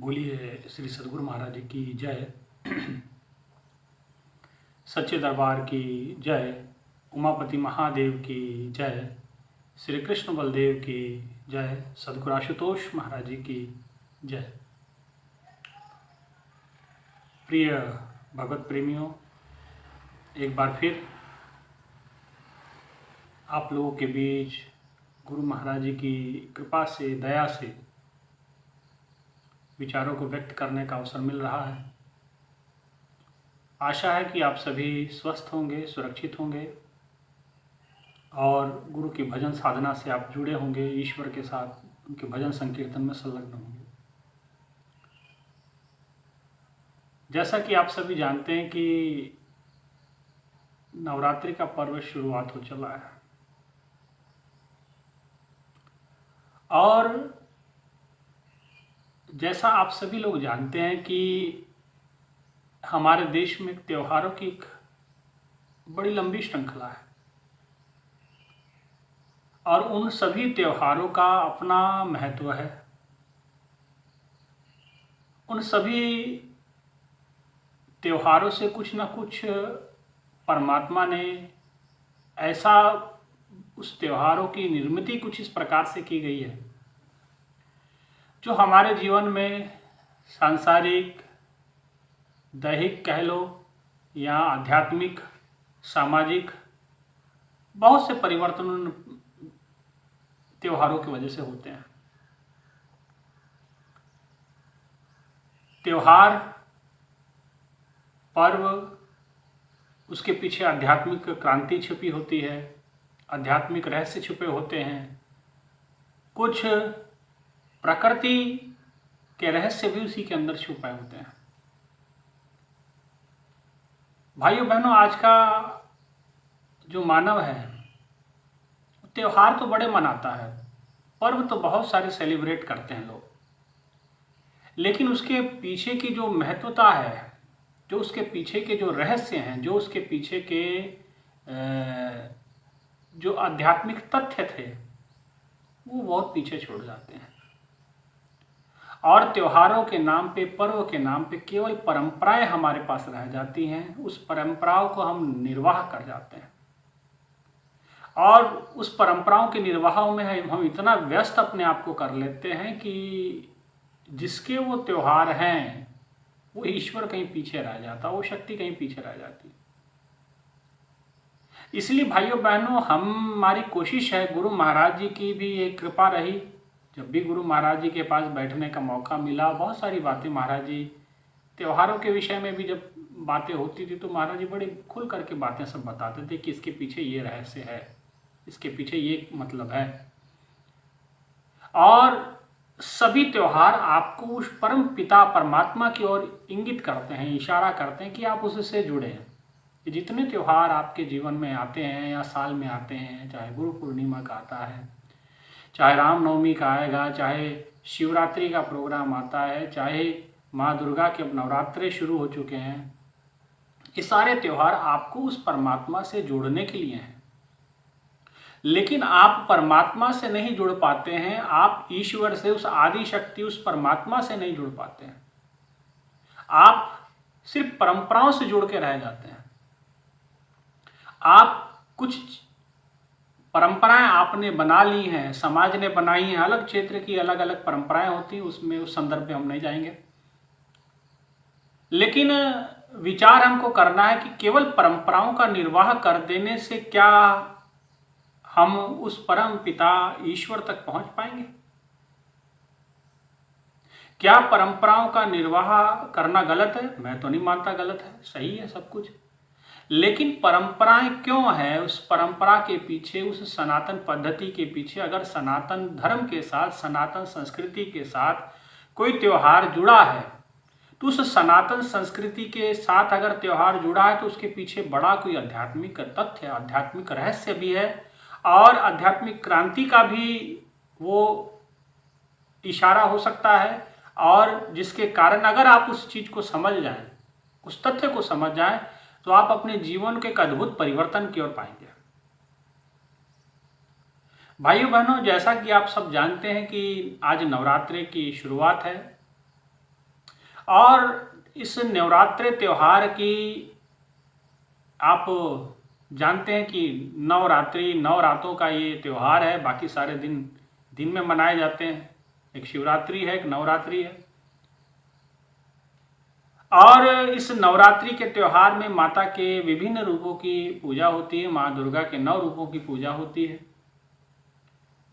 बोलिए श्री सद्गुरु महाराज जी की जय। सच्चे दरबार की जय। उमापति महादेव की जय। श्री कृष्ण बलदेव की जय। सद्गुरु आशुतोष महाराज जी की जय। प्रिय भगवत प्रेमियों, एक बार फिर आप लोगों के बीच गुरु महाराज जी की कृपा से, दया से विचारों को व्यक्त करने का अवसर मिल रहा है। आशा है कि आप सभी स्वस्थ होंगे, सुरक्षित होंगे और गुरु की भजन साधना से आप जुड़े होंगे, ईश्वर के साथ उनके भजन संकीर्तन में संलग्न होंगे। जैसा कि आप सभी जानते हैं कि नवरात्रि का पर्व शुरुआत हो चला है और जैसा आप सभी लोग जानते हैं कि हमारे देश में त्योहारों की एक बड़ी लंबी श्रृंखला है और उन सभी त्योहारों का अपना महत्व है। उन सभी त्योहारों से कुछ न कुछ परमात्मा ने ऐसा, उस त्योहारों की निर्मिति कुछ इस प्रकार से की गई है जो हमारे जीवन में सांसारिक, दैहिक कह लो या आध्यात्मिक, सामाजिक बहुत से परिवर्तन त्योहारों की वजह से होते हैं। त्योहार, पर्व, उसके पीछे आध्यात्मिक क्रांति छुपी होती है, आध्यात्मिक रहस्य छुपे होते हैं। कुछ प्रकृति के रहस्य भी उसी के अंदर छुपे होते हैं। भाइयों बहनों, आज का जो मानव है त्योहार तो बड़े मनाता है, पर्व तो बहुत सारे सेलिब्रेट करते हैं लोग, लेकिन उसके पीछे की जो महत्वता है, जो उसके पीछे के जो रहस्य हैं, जो उसके पीछे के जो आध्यात्मिक तथ्य थे वो बहुत पीछे छोड़ जाते हैं और त्योहारों के नाम पे, पर्व के नाम पे केवल परंपराएं हमारे पास रह जाती हैं। उस परंपराओं को हम निर्वाह कर जाते हैं और उस परंपराओं के निर्वाह में हम इतना व्यस्त अपने आप को कर लेते हैं कि जिसके वो त्योहार हैं वो ईश्वर कहीं पीछे रह जाता, वो शक्ति कहीं पीछे रह जाती। इसलिए भाइयों बहनों, हमारी कोशिश है, गुरु महाराज जी की भी एक कृपा रही, जब भी गुरु महाराज जी के पास बैठने का मौका मिला, बहुत सारी बातें महाराज जी, त्योहारों के विषय में भी जब बातें होती थी तो महाराज जी बड़े खुल करके बातें सब बताते थे कि इसके पीछे ये रहस्य है, इसके पीछे ये मतलब है। और सभी त्योहार आपको उस परम पिता परमात्मा की ओर इंगित करते हैं, इशारा करते हैं कि आप उससे जुड़े हैं। कि जितने त्योहार आपके जीवन में आते हैं या साल में आते हैं, चाहे गुरु पूर्णिमा का आता है, चाहे रामनवमी का आएगा, चाहे शिवरात्रि का प्रोग्राम आता है, चाहे माँ दुर्गा के अब नवरात्रे शुरू हो चुके हैं, ये सारे त्योहार आपको उस परमात्मा से जोड़ने के लिए हैं। लेकिन आप परमात्मा से नहीं जुड़ पाते हैं, आप ईश्वर से, उस आदि शक्ति, उस परमात्मा से नहीं जुड़ पाते हैं। आप सिर्फ परंपराओं से जुड़ के रह जाते हैं। आप कुछ परंपराएं आपने बना ली हैं, समाज ने बनाई हैं, अलग क्षेत्र की अलग अलग परंपराएं होती हैं, उसमें उस संदर्भ में हम नहीं जाएंगे। लेकिन विचार हमको करना है कि केवल परंपराओं का निर्वाह कर देने से क्या हम उस परम पिता ईश्वर तक पहुंच पाएंगे? क्या परंपराओं का निर्वाह करना गलत है? मैं तो नहीं मानता गलत है, सही है सब कुछ। लेकिन परंपराएं क्यों है? उस परंपरा के पीछे, उस सनातन पद्धति के पीछे अगर सनातन धर्म के साथ, सनातन संस्कृति के साथ कोई त्योहार जुड़ा है तो उस सनातन संस्कृति के साथ अगर त्योहार जुड़ा है तो उसके पीछे बड़ा कोई आध्यात्मिक तथ्य, आध्यात्मिक रहस्य भी है और आध्यात्मिक क्रांति का भी वो इशारा हो सकता है। और जिसके कारण अगर आप उस चीज को समझ जाएं, उस तथ्य को समझ जाएं, तो आप अपने जीवन के एक अद्भुत परिवर्तन की ओर पाएंगे। भाइयों बहनों, जैसा कि आप सब जानते हैं कि आज नवरात्रि की शुरुआत है और इस नवरात्रि त्योहार की आप जानते हैं कि नवरात्रि 9 रातों का ये त्यौहार है, बाकी सारे दिन दिन में मनाए जाते हैं। एक शिवरात्रि है, एक नवरात्रि है। और इस नवरात्रि के त्यौहार में माता के विभिन्न रूपों की पूजा होती है। माँ दुर्गा के 9 रूपों की पूजा होती है।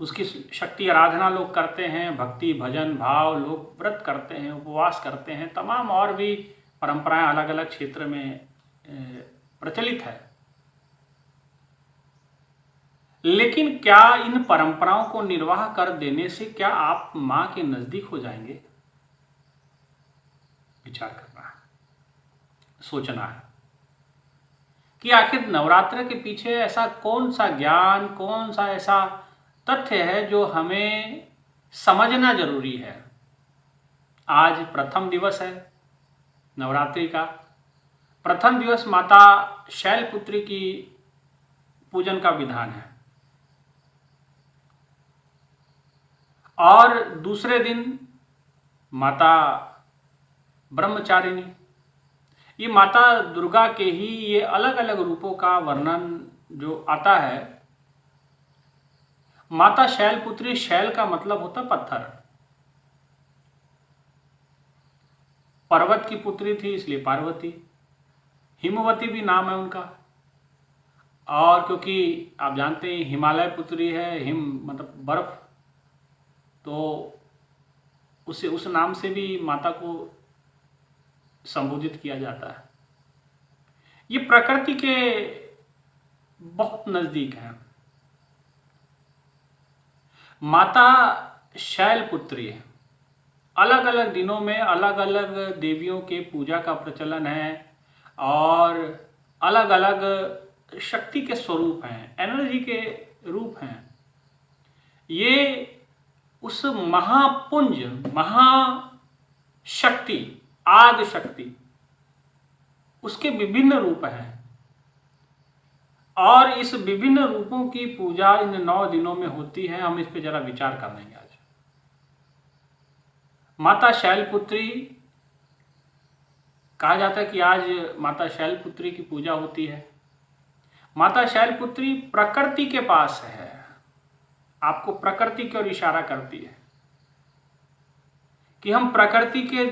उसकी शक्ति आराधना लोग करते हैं, भक्ति भजन भाव लोग व्रत करते हैं, उपवास करते हैं, तमाम और भी परंपराएं अलग अलग क्षेत्र में प्रचलित है। लेकिन क्या इन परंपराओं को निर्वाह कर देने से क्या आप मां के नजदीक हो जाएंगे? विचार करना है, सोचना है कि आखिर नवरात्र के पीछे ऐसा कौन सा ज्ञान, कौन सा ऐसा तथ्य है जो हमें समझना जरूरी है। आज प्रथम दिवस है नवरात्रि का। प्रथम दिवस माता शैलपुत्री की पूजन का विधान है और दूसरे दिन माता ब्रह्मचारिणी। ये माता दुर्गा के ही ये अलग अलग रूपों का वर्णन जो आता है। माता शैलपुत्री, शैल का मतलब होता पत्थर, पर्वत की पुत्री थी इसलिए पार्वती। हिमवती भी नाम है उनका, और क्योंकि आप जानते हैं हिमालय पुत्री है, हिम मतलब बर्फ, तो उसे उस नाम से भी माता को संबोधित किया जाता है। ये प्रकृति के बहुत नजदीक है। माता शैलपुत्री है। अलग अलग दिनों में अलग अलग देवियों के पूजा का प्रचलन है और अलग अलग शक्ति के स्वरूप हैं, एनर्जी के रूप हैं। ये उस महापुंज, महाशक्ति, आदि शक्ति, उसके विभिन्न रूप हैं और इस विभिन्न रूपों की पूजा इन 9 दिनों में होती है। हम इस पे जरा विचार कर लेंगे आज। माता शैलपुत्री कहा जाता है कि आज माता शैलपुत्री की पूजा होती है। माता शैलपुत्री प्रकृति के पास है, आपको प्रकृति की ओर इशारा करती है कि हम प्रकृति के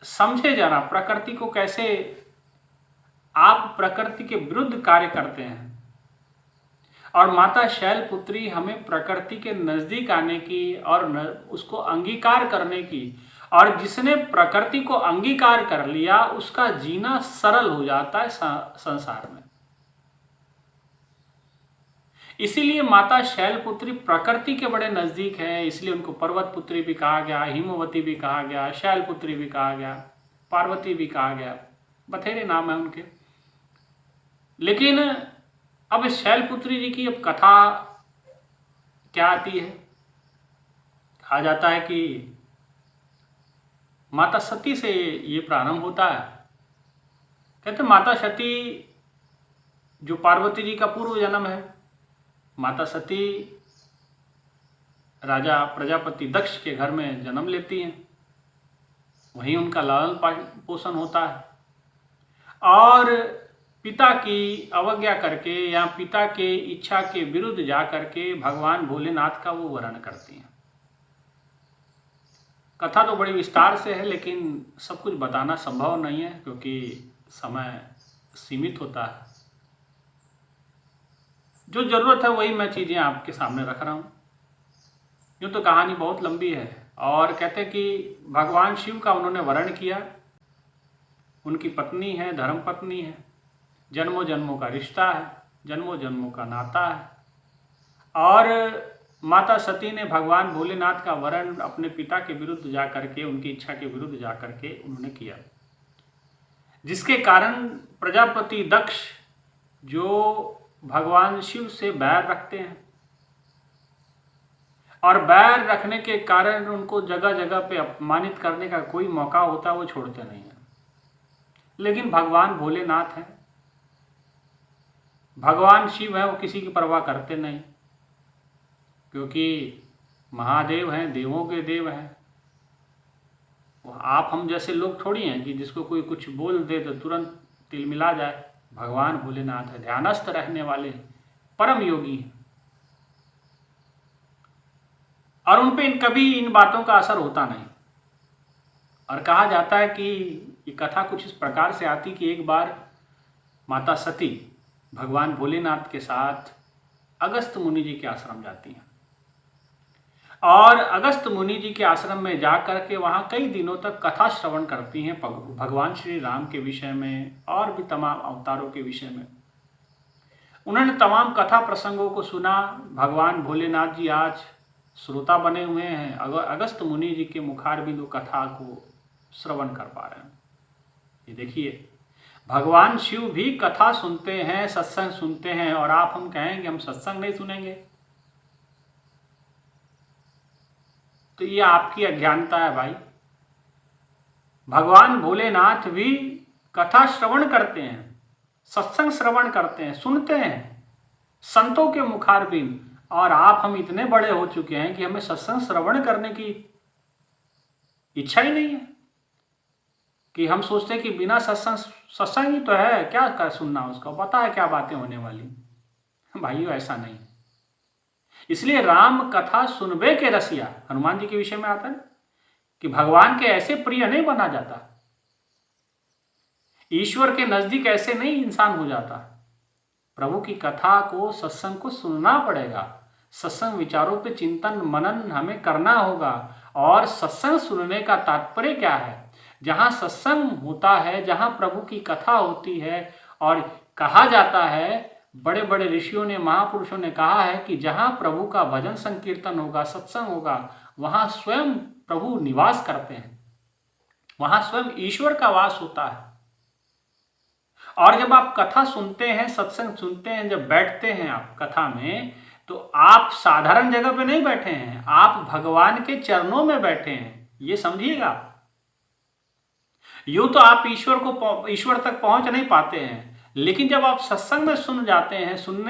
समझे जरा, प्रकृति को कैसे आप प्रकृति के विरुद्ध कार्य करते हैं। और माता शैलपुत्री हमें प्रकृति के नजदीक आने की और उसको अंगीकार करने की, और जिसने प्रकृति को अंगीकार कर लिया उसका जीना सरल हो जाता है संसार में। इसीलिए माता शैलपुत्री प्रकृति के बड़े नजदीक है, इसलिए उनको पर्वत पुत्री भी कहा गया, हिमवती भी कहा गया, शैलपुत्री भी कहा गया, पार्वती भी कहा गया, बथेरे नाम है उनके। लेकिन अब इस शैलपुत्री जी की अब कथा क्या आती है। कहा जाता है कि माता सती से ये प्रारंभ होता है। कहते माता सती जो पार्वती जी का पूर्व जन्म है, माता सती राजा प्रजापति दक्ष के घर में जन्म लेती हैं, वहीं उनका लालन पोषण होता है और पिता की अवज्ञा करके या पिता के इच्छा के विरुद्ध जा करके भगवान भोलेनाथ का वो वर्ण करती हैं। कथा तो बड़ी विस्तार से है, लेकिन सब कुछ बताना संभव नहीं है क्योंकि समय सीमित होता है। जो जरूरत है वही मैं चीज़ें आपके सामने रख रहा हूँ। यूँ तो कहानी बहुत लंबी है और कहते हैं कि भगवान शिव का उन्होंने वर्ण किया। उनकी पत्नी है, धर्म पत्नी है, जन्मों जन्मों का रिश्ता है, जन्मों जन्मों का नाता है। और माता सती ने भगवान भोलेनाथ का वर्ण अपने पिता के विरुद्ध जा करके, उनकी इच्छा के विरुद्ध जा करके उन्होंने किया, जिसके कारण प्रजापति दक्ष जो भगवान शिव से बैर रखते हैं और बैर रखने के कारण उनको जगह जगह पे अपमानित करने का कोई मौका होता है वो छोड़ते नहीं हैं। लेकिन भगवान भोलेनाथ हैं, भगवान शिव हैं, वो किसी की परवाह करते नहीं, क्योंकि महादेव हैं, देवों के देव हैं। आप हम जैसे लोग थोड़ी हैं कि जिसको कोई कुछ बोल दे तो तुरंत तिलमिला जाए। भगवान भोलेनाथ है, ध्यानस्थ रहने वाले परम योगी हैं, और उन पे कभी इन बातों का असर होता नहीं। और कहा जाता है कि ये कथा कुछ इस प्रकार से आती कि एक बार माता सती भगवान भोलेनाथ के साथ अगस्त मुनि जी के आश्रम जाती हैं, और अगस्त मुनि जी के आश्रम में जाकर के वहाँ कई दिनों तक कथा श्रवण करती हैं भगवान श्री राम के विषय में और भी तमाम अवतारों के विषय में। उन्होंने तमाम कथा प्रसंगों को सुना। भगवान भोलेनाथ जी आज श्रोता बने हुए हैं, अगस्त मुनि जी के मुखारबिंद कथा को श्रवण कर पा रहे हैं। ये देखिए, भगवान शिव भी कथा सुनते हैं, सत्संग सुनते हैं, और आप हम कहेंगे हम सत्संग नहीं सुनेंगे, तो ये आपकी अज्ञानता है भाई। भगवान भोलेनाथ भी कथा श्रवण करते हैं, सत्संग श्रवण करते हैं, सुनते हैं संतों के मुखारबिंद, और आप हम इतने बड़े हो चुके हैं कि हमें सत्संग श्रवण करने की इच्छा ही नहीं है, कि हम सोचते हैं कि बिना सत्संग ही तो है, क्या कर सुनना उसका, पता है क्या बातें होने वाली। भाइयों ऐसा नहीं। इसलिए राम कथा सुनबे के रसिया, हनुमान जी के विषय में आता है कि भगवान के ऐसे प्रिय नहीं बना जाता, ईश्वर के नजदीक ऐसे नहीं इंसान हो जाता। प्रभु की कथा को, सत्संग को सुनना पड़ेगा, सत्संग विचारों पे चिंतन मनन हमें करना होगा। और सत्संग सुनने का तात्पर्य क्या है? जहाँ सत्संग होता है, जहाँ प्रभु की कथा होती है, और कहा जाता है, बड़े बड़े ऋषियों ने, महापुरुषों ने कहा है कि जहाँ प्रभु का भजन संकीर्तन होगा, सत्संग होगा, वहाँ स्वयं प्रभु निवास करते हैं, वहाँ स्वयं ईश्वर का वास होता है। और जब आप कथा सुनते हैं, सत्संग सुनते हैं, जब बैठते हैं आप कथा में, तो आप साधारण जगह पे नहीं बैठे हैं, आप भगवान के चरणों में बैठे हैं, ये समझिएगा। यूं तो आप ईश्वर तक पहुंच नहीं पाते हैं, लेकिन जब आप सत्संग में सुनने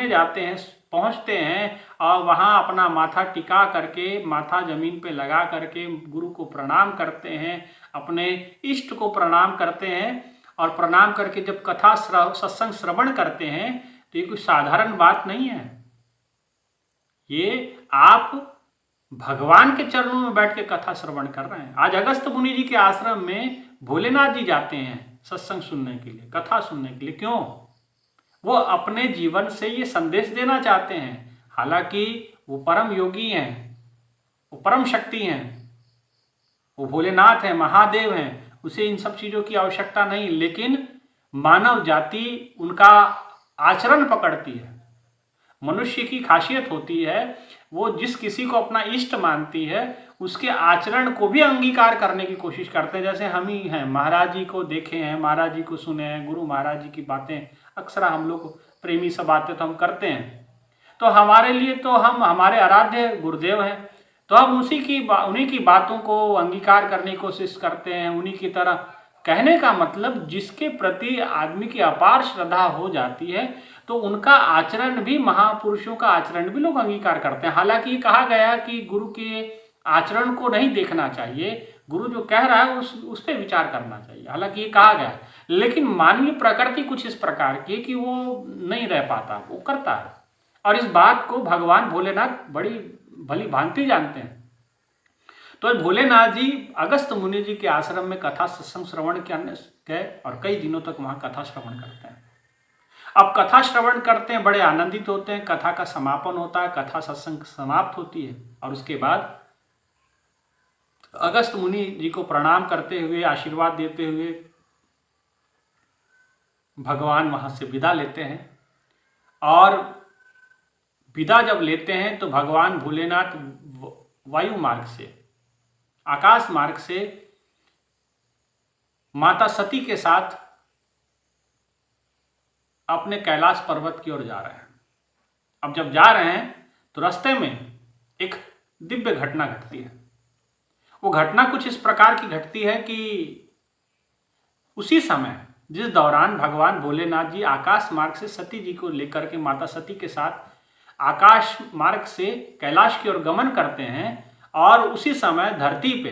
जाते हैं, पहुंचते हैं, और वहां अपना माथा टिका करके, माथा जमीन पे लगा करके गुरु को प्रणाम करते हैं, अपने इष्ट को प्रणाम करते हैं, और प्रणाम करके जब कथा सत्संग श्रवण करते हैं, तो ये कोई साधारण बात नहीं है। ये आप भगवान के चरणों में बैठ के कथा श्रवण कर रहे हैं। आज अगस्त मुनि जी के आश्रम में भोलेनाथ जी जाते हैं सत्संग सुनने के लिए, कथा सुनने के लिए। क्यों? वो अपने जीवन से ये संदेश देना चाहते हैं। हालांकि वो परम योगी हैं, वो परम शक्ति हैं, वो भोलेनाथ हैं, महादेव हैं, उसे इन सब चीज़ों की आवश्यकता नहीं, लेकिन मानव जाति उनका आचरण पकड़ती है। मनुष्य की खासियत होती है, वो जिस किसी को अपना इष्ट मानती है, उसके आचरण को भी अंगीकार करने की कोशिश करते हैं। जैसे हम ही हैं, महाराज जी को देखे हैं, महाराज जी को सुने हैं, गुरु महाराज जी की बातें अक्सर हम लोग प्रेमी सब बातें तो हम करते हैं, तो हमारे लिए तो हम, हमारे आराध्य गुरुदेव हैं, तो हम उन्हीं की बातों को अंगीकार करने की कोशिश करते हैं। उन्हीं की तरह, कहने का मतलब जिसके प्रति आदमी की अपार श्रद्धा हो जाती है, तो उनका आचरण भी, महापुरुषों का आचरण भी लोग अंगीकार करते हैं। हालांकि ये कहा गया कि गुरु के आचरण को नहीं देखना चाहिए, गुरु जो कह रहा है उस पर विचार करना चाहिए, हालांकि ये कहा गया है। लेकिन मानवीय प्रकृति कुछ इस प्रकार की कि वो नहीं रह पाता, वो करता है, और इस बात को भगवान भोलेनाथ बड़ी भली भांति जानते हैं। तो भोलेनाथ जी अगस्त मुनि जी के आश्रम में कथा सत्संग श्रवण करने गए, और कई दिनों तक वहाँ कथा श्रवण करते हैं। अब कथा श्रवण करते हैं, बड़े आनंदित होते हैं, कथा का समापन होता है, कथा सत्संग समाप्त होती है, और उसके बाद अगस्त मुनि जी को प्रणाम करते हुए, आशीर्वाद देते हुए भगवान वहाँ से विदा लेते हैं। और विदा जब लेते हैं तो भगवान भोलेनाथ वायु मार्ग से, आकाश मार्ग से माता सती के साथ अपने कैलाश पर्वत की ओर जा रहे हैं। अब जब जा रहे हैं तो रास्ते में एक दिव्य घटना घटती है। वो घटना कुछ इस प्रकार की घटती है कि उसी समय, जिस दौरान भगवान भोलेनाथ जी आकाश मार्ग से सती जी को लेकर के, माता सती के साथ आकाश मार्ग से कैलाश की ओर गमन करते हैं, और उसी समय धरती पे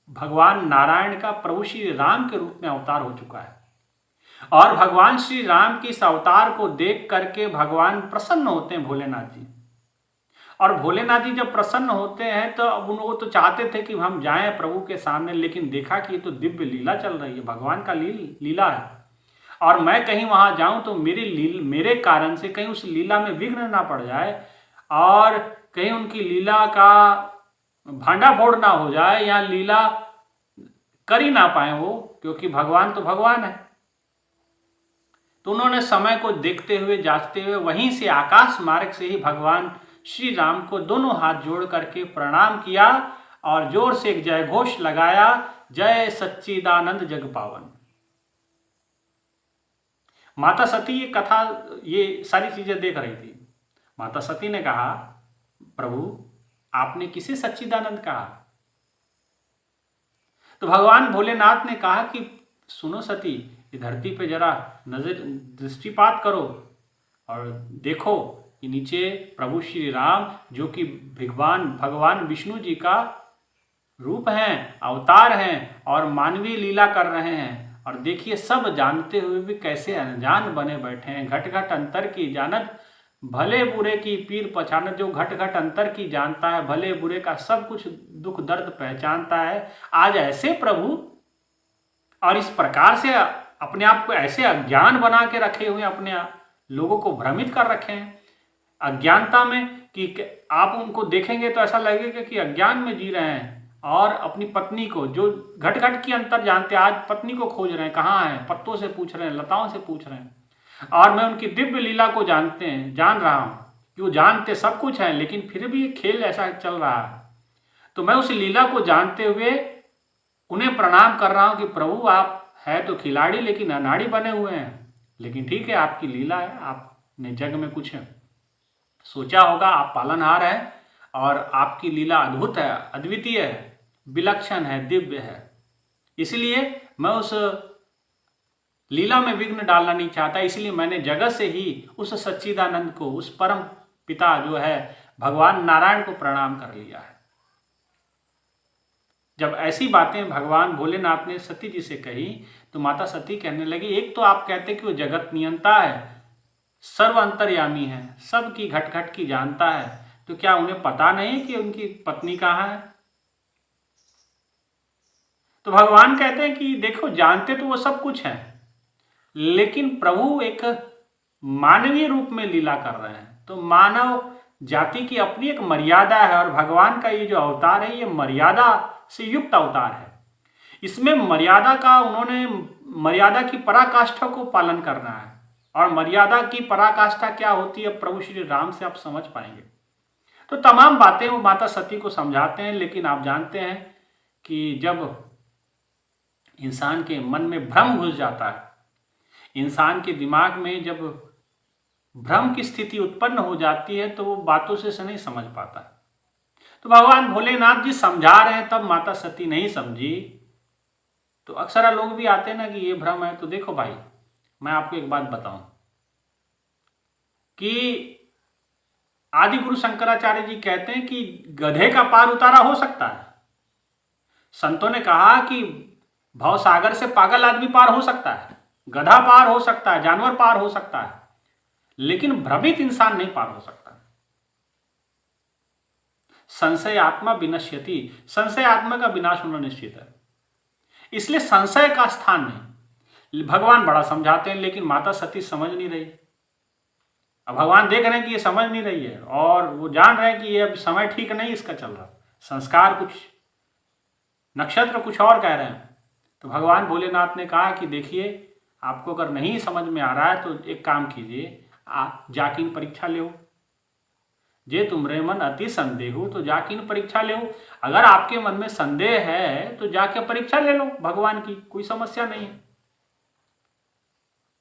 भगवान नारायण का प्रभु श्री राम के रूप में अवतार हो चुका है। और भगवान श्री राम की इस अवतार को देख करके भगवान प्रसन्न होते हैं, भोलेनाथ जी। और भोलेनाथ जी जब प्रसन्न होते हैं तो अब वो तो चाहते थे कि हम जाएं प्रभु के सामने, लेकिन देखा कि ये तो दिव्य लीला चल रही है, भगवान का लीला है, और मैं कहीं वहां जाऊं तो मेरे कारण से कहीं उस लीला में विघ्न ना पड़ जाए और कहीं उनकी लीला का भांडाफोड़ ना हो जाए या लीला कर ही ना पाए वो, क्योंकि भगवान तो भगवान है। तो उन्होंने समय को देखते हुए जांचते हुए वहीं से आकाश मार्ग से ही भगवान श्री राम को दोनों हाथ जोड़ करके प्रणाम किया और जोर से एक जय घोष लगाया, जय सच्चिदानंद जग पावन। माता सती ये कथा, ये सारी चीजें देख रही थी। माता सती ने कहा, प्रभु आपने किसे सच्चिदानंद कहा? तो भगवान भोलेनाथ ने कहा कि सुनो सती, ये धरती पे जरा नजर दृष्टिपात करो और देखो कि नीचे प्रभु श्री राम जो कि भगवान विष्णु जी का रूप हैं, अवतार हैं और मानवीय लीला कर रहे हैं। और देखिए सब जानते हुए भी कैसे अनजान बने बैठे हैं। घट घट अंतर की जानत भले बुरे की पीर पहचानत। जो घट घट अंतर की जानता है, भले बुरे का सब कुछ दुख दर्द पहचानता है, आज ऐसे प्रभु और इस प्रकार से अपने आप को ऐसे अज्ञान बना के रखे हुए, अपने लोगों को भ्रमित कर रखे हैं अज्ञानता में कि आप उनको देखेंगे तो ऐसा लगेगा कि अज्ञान में जी रहे हैं। और अपनी पत्नी को जो घट घट की अंतर जानते हैं, आज पत्नी को खोज रहे हैं, कहाँ है, पत्तों से पूछ रहे हैं, लताओं से पूछ रहे हैं। और मैं उनकी दिव्य लीला को जान रहा हूँ कि वो जानते सब कुछ है, लेकिन फिर भी खेल ऐसा चल रहा है। तो मैं उस लीला को जानते हुए उन्हें प्रणाम कर रहा हूँ कि प्रभु आप है तो खिलाड़ी लेकिन अनाड़ी बने हुए हैं, लेकिन ठीक है, आपकी लीला है, आपने जग में कुछ सोचा होगा, आप पालनहार हैं और आपकी लीला अद्भुत है, अद्वितीय है, विलक्षण है, दिव्य है। इसलिए मैं उस लीला में विघ्न डालना नहीं चाहता, इसलिए मैंने जगत से ही उस सच्चिदानंद को, उस परम पिता जो है भगवान नारायण को प्रणाम कर लिया है। जब ऐसी बातें भगवान भोलेनाथ ने सती जी से कही तो माता सती कहने लगी, एक तो आप कहते कि वो जगत नियंता है, सर्व अंतर्यामी है, सबकी घट घट की जानता है, तो क्या उन्हें पता नहीं कि उनकी पत्नी कहाँ है? तो भगवान कहते हैं कि देखो, जानते तो वो सब कुछ है, लेकिन प्रभु एक मानवीय रूप में लीला कर रहे हैं। तो मानव जाति की अपनी एक मर्यादा है और भगवान का ये जो अवतार है ये मर्यादा से युक्त अवतार है। इसमें मर्यादा की पराकाष्ठा को पालन करना है। और मर्यादा की पराकाष्ठा क्या होती है प्रभु श्री राम से आप समझ पाएंगे। तो तमाम बातें वो माता सती को समझाते हैं, लेकिन आप जानते हैं कि जब इंसान के मन में भ्रम घुस जाता है, इंसान के दिमाग में जब भ्रम की स्थिति उत्पन्न हो जाती है तो वो बातों से नहीं समझ पाता। तो भगवान भोलेनाथ जी समझा रहे हैं, तब माता सती नहीं समझी। तो अक्सर लोग भी आते हैं ना कि ये भ्रम है। तो देखो भाई, मैं आपको एक बात बताऊं कि आदि गुरु शंकराचार्य जी कहते हैं कि गधे का पार उतारा हो सकता है। संतों ने कहा कि भवसागर से पागल आदमी पार हो सकता है, गधा पार हो सकता है, जानवर पार हो सकता है, लेकिन भ्रमित इंसान नहीं पार हो सकता। संशय आत्मा विनश्यति, संशय आत्मा का विनाश होना निश्चित है, इसलिए संशय का स्थान नहीं। भगवान बड़ा समझाते हैं, लेकिन माता सती समझ नहीं रही। अब भगवान देख रहे हैं कि ये समझ नहीं रही है और वो जान रहे हैं कि ये अब समय ठीक नहीं इसका चल रहा, संस्कार कुछ, नक्षत्र कुछ और कह रहे हैं। तो भगवान भोलेनाथ ने कहा कि देखिए, आपको अगर नहीं समझ में आ रहा है तो एक काम कीजिए, आप जाकिन परीक्षा ले, जे तुमरे मन अति संदेह हो तो जाकिन परीक्षा ले। अगर आपके मन में संदेह है तो जाके परीक्षा ले लो भगवान की, कोई समस्या नहीं है।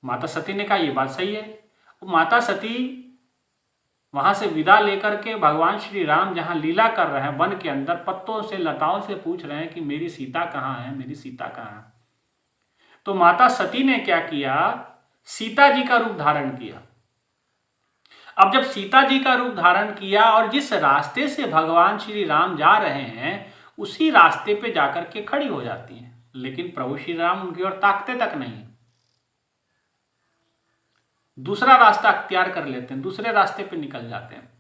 माता सती ने कहा ये बात सही है। माता सती वहां से विदा लेकर के भगवान श्री राम जहां लीला कर रहे हैं वन के अंदर, पत्तों से लताओं से पूछ रहे हैं कि मेरी सीता कहाँ है, मेरी सीता कहाँ है। तो माता सती ने क्या किया, सीता जी का रूप धारण किया। अब जब सीता जी का रूप धारण किया और जिस रास्ते से भगवान श्री राम जा रहे हैं उसी रास्ते पे जाकर के खड़ी हो जाती हैं, लेकिन प्रभु श्री राम उनकी ओर ताकते तक नहीं, दूसरा रास्ता अख्तियार कर लेते हैं, दूसरे रास्ते पे निकल जाते हैं।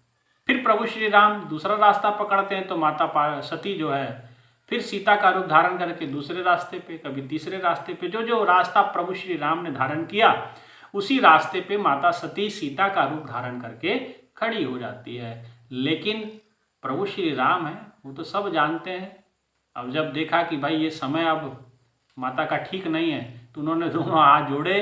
फिर प्रभु श्री राम दूसरा रास्ता पकड़ते हैं तो माता सती जो है फिर सीता का रूप धारण करके दूसरे रास्ते पे, कभी तीसरे रास्ते पे, जो जो रास्ता प्रभु श्री राम ने धारण किया उसी रास्ते पे माता सती सीता का रूप धारण करके खड़ी हो जाती है। लेकिन प्रभु श्री राम है वो तो सब जानते हैं। अब जब देखा कि भाई ये समय अब माता का ठीक नहीं है तो उन्होंने दोनों हाथ जोड़े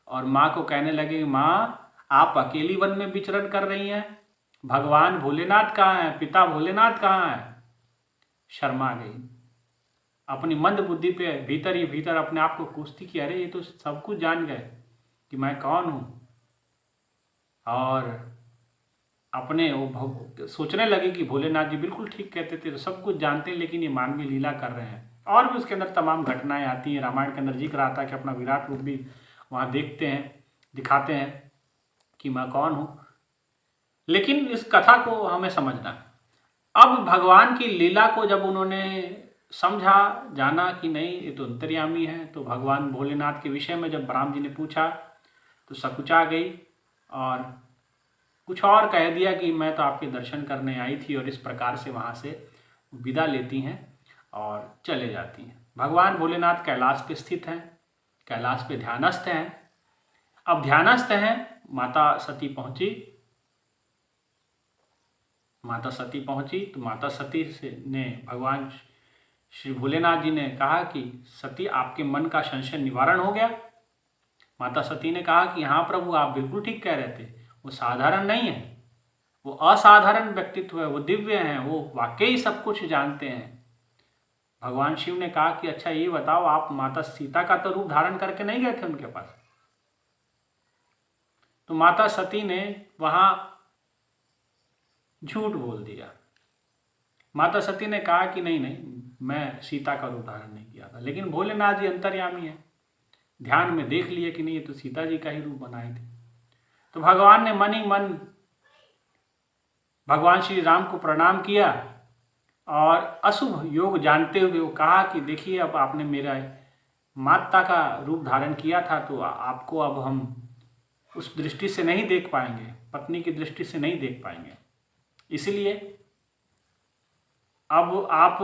और माँ को कहने लगे, माँ आप अकेली वन में विचरण कर रही हैं, भगवान भोलेनाथ कहाँ है, पिता भोलेनाथ कहाँ है। शर्मा गई, अपनी मंद बुद्धि पे भीतर ही भीतर अपने आप को कोसती कि अरे ये तो सब कुछ जान गए कि मैं कौन हूँ, और अपने वो सोचने लगे कि भोलेनाथ जी बिल्कुल ठीक कहते थे, तो सब कुछ जानते हैं लेकिन ये मानवीय लीला कर रहे हैं। और भी उसके अंदर तमाम घटनाएं आती हैं। रामायण के अंदर जिक्र आता है कि अपना विराट रूप भी वहाँ देखते हैं, दिखाते हैं कि मैं कौन हूँ। लेकिन इस कथा को हमें समझना है। अब भगवान की लीला को जब उन्होंने समझा, जाना कि नहीं ये तो अंतर्यामी है, तो भगवान भोलेनाथ के विषय में जब राम जी ने पूछा तो सकुचा गई और कुछ और कह दिया कि मैं तो आपके दर्शन करने आई थी, और इस प्रकार से वहाँ से विदा लेती हैं और चले जाती हैं। भगवान भोलेनाथ कैलाश पे स्थित हैं, कैलाश पे ध्यानस्थ हैं। अब ध्यानस्थ हैं, माता सती पहुँची तो माता सती से ने भगवान श्री भोलेनाथ जी ने कहा कि सती आपके मन का संशय निवारण हो गया। माता सती ने कहा कि हाँ प्रभु आप बिल्कुल ठीक कह रहे थे, वो साधारण नहीं है, वो असाधारण व्यक्तित्व है, वो दिव्य हैं, वो वाकई सब कुछ जानते हैं। भगवान शिव ने कहा कि अच्छा ये बताओ आप माता सीता का तो रूप धारण करके नहीं गए थे उनके पास। तो माता सती ने वहां झूठ बोल दिया। माता सती ने कहा कि नहीं नहीं मैं सीता का रूप धारण नहीं किया था, लेकिन भोलेनाथ जी अंतर्यामी है, ध्यान में देख लिए कि नहीं ये तो सीता जी का ही रूप बनाए थे। तो भगवान ने मन ही मन भगवान श्री राम को प्रणाम किया और अशुभ योग जानते हुए वो कहा कि देखिए अब आपने मेरा माता का रूप धारण किया था तो आपको अब हम उस दृष्टि से नहीं देख पाएंगे, पत्नी की दृष्टि से नहीं देख पाएंगे, इसलिए अब आप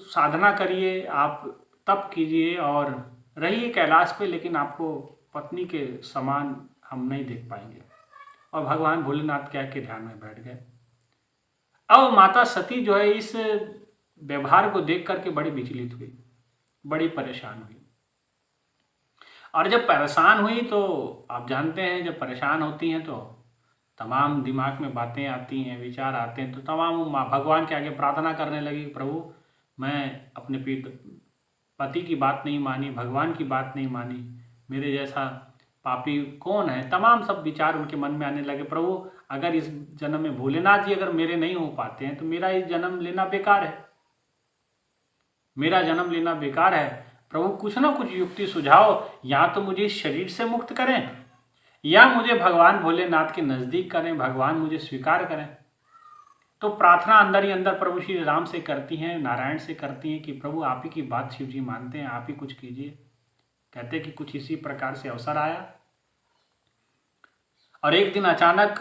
साधना करिए, आप तप कीजिए और रहिए कैलाश पे, लेकिन आपको पत्नी के समान हम नहीं देख पाएंगे। और भगवान भोलेनाथ कह के ध्यान में बैठ गए। अब माता सती जो है इस व्यवहार को देख करके बड़ी विचलित हुई, बड़ी परेशान हुई। और जब परेशान हुई तो आप जानते हैं जब परेशान होती हैं तो तमाम दिमाग में बातें आती हैं, विचार आते हैं, तो तमाम भगवान के आगे प्रार्थना करने लगी, प्रभु मैं अपने पति की बात नहीं मानी, भगवान की बात नहीं मानी, मेरे जैसा पापी कौन है। तमाम सब विचार उनके मन में आने लगे। प्रभु अगर इस जन्म में भोलेनाथ जी अगर मेरे नहीं हो पाते हैं तो मेरा इस जन्म लेना बेकार है, मेरा जन्म लेना बेकार है। प्रभु कुछ ना कुछ युक्ति सुझाओ, या तो मुझे इस शरीर से मुक्त करें या मुझे भगवान भोलेनाथ के नज़दीक करें, भगवान मुझे स्वीकार करें। तो प्रार्थना अंदर ही अंदर प्रभु श्री राम से करती हैं, नारायण से करती हैं कि प्रभु आप ही की बात शिव जी मानते हैं, आप ही कुछ कीजिए। कहते कि कुछ इसी प्रकार से अवसर आया और एक दिन अचानक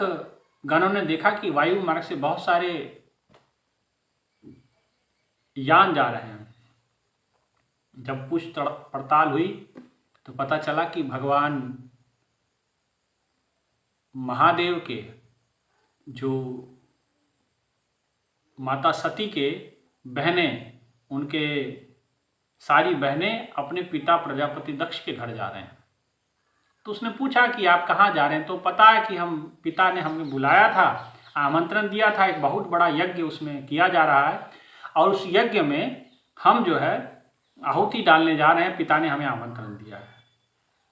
गणों ने देखा कि वायु मार्ग से बहुत सारे यान जा रहे हैं। जब पूछ पड़ताल हुई तो पता चला कि भगवान महादेव के जो माता सती के बहनें, उनके सारी बहनें अपने पिता प्रजापति दक्ष के घर जा रहे हैं। तो उसने पूछा कि आप कहाँ जा रहे हैं, तो पता है कि हम पिता ने हमें बुलाया था, आमंत्रण दिया था, एक बहुत बड़ा यज्ञ उसमें किया जा रहा है और उस यज्ञ में हम जो है आहुति डालने जा रहे हैं, पिता ने हमें आमंत्रण दिया है।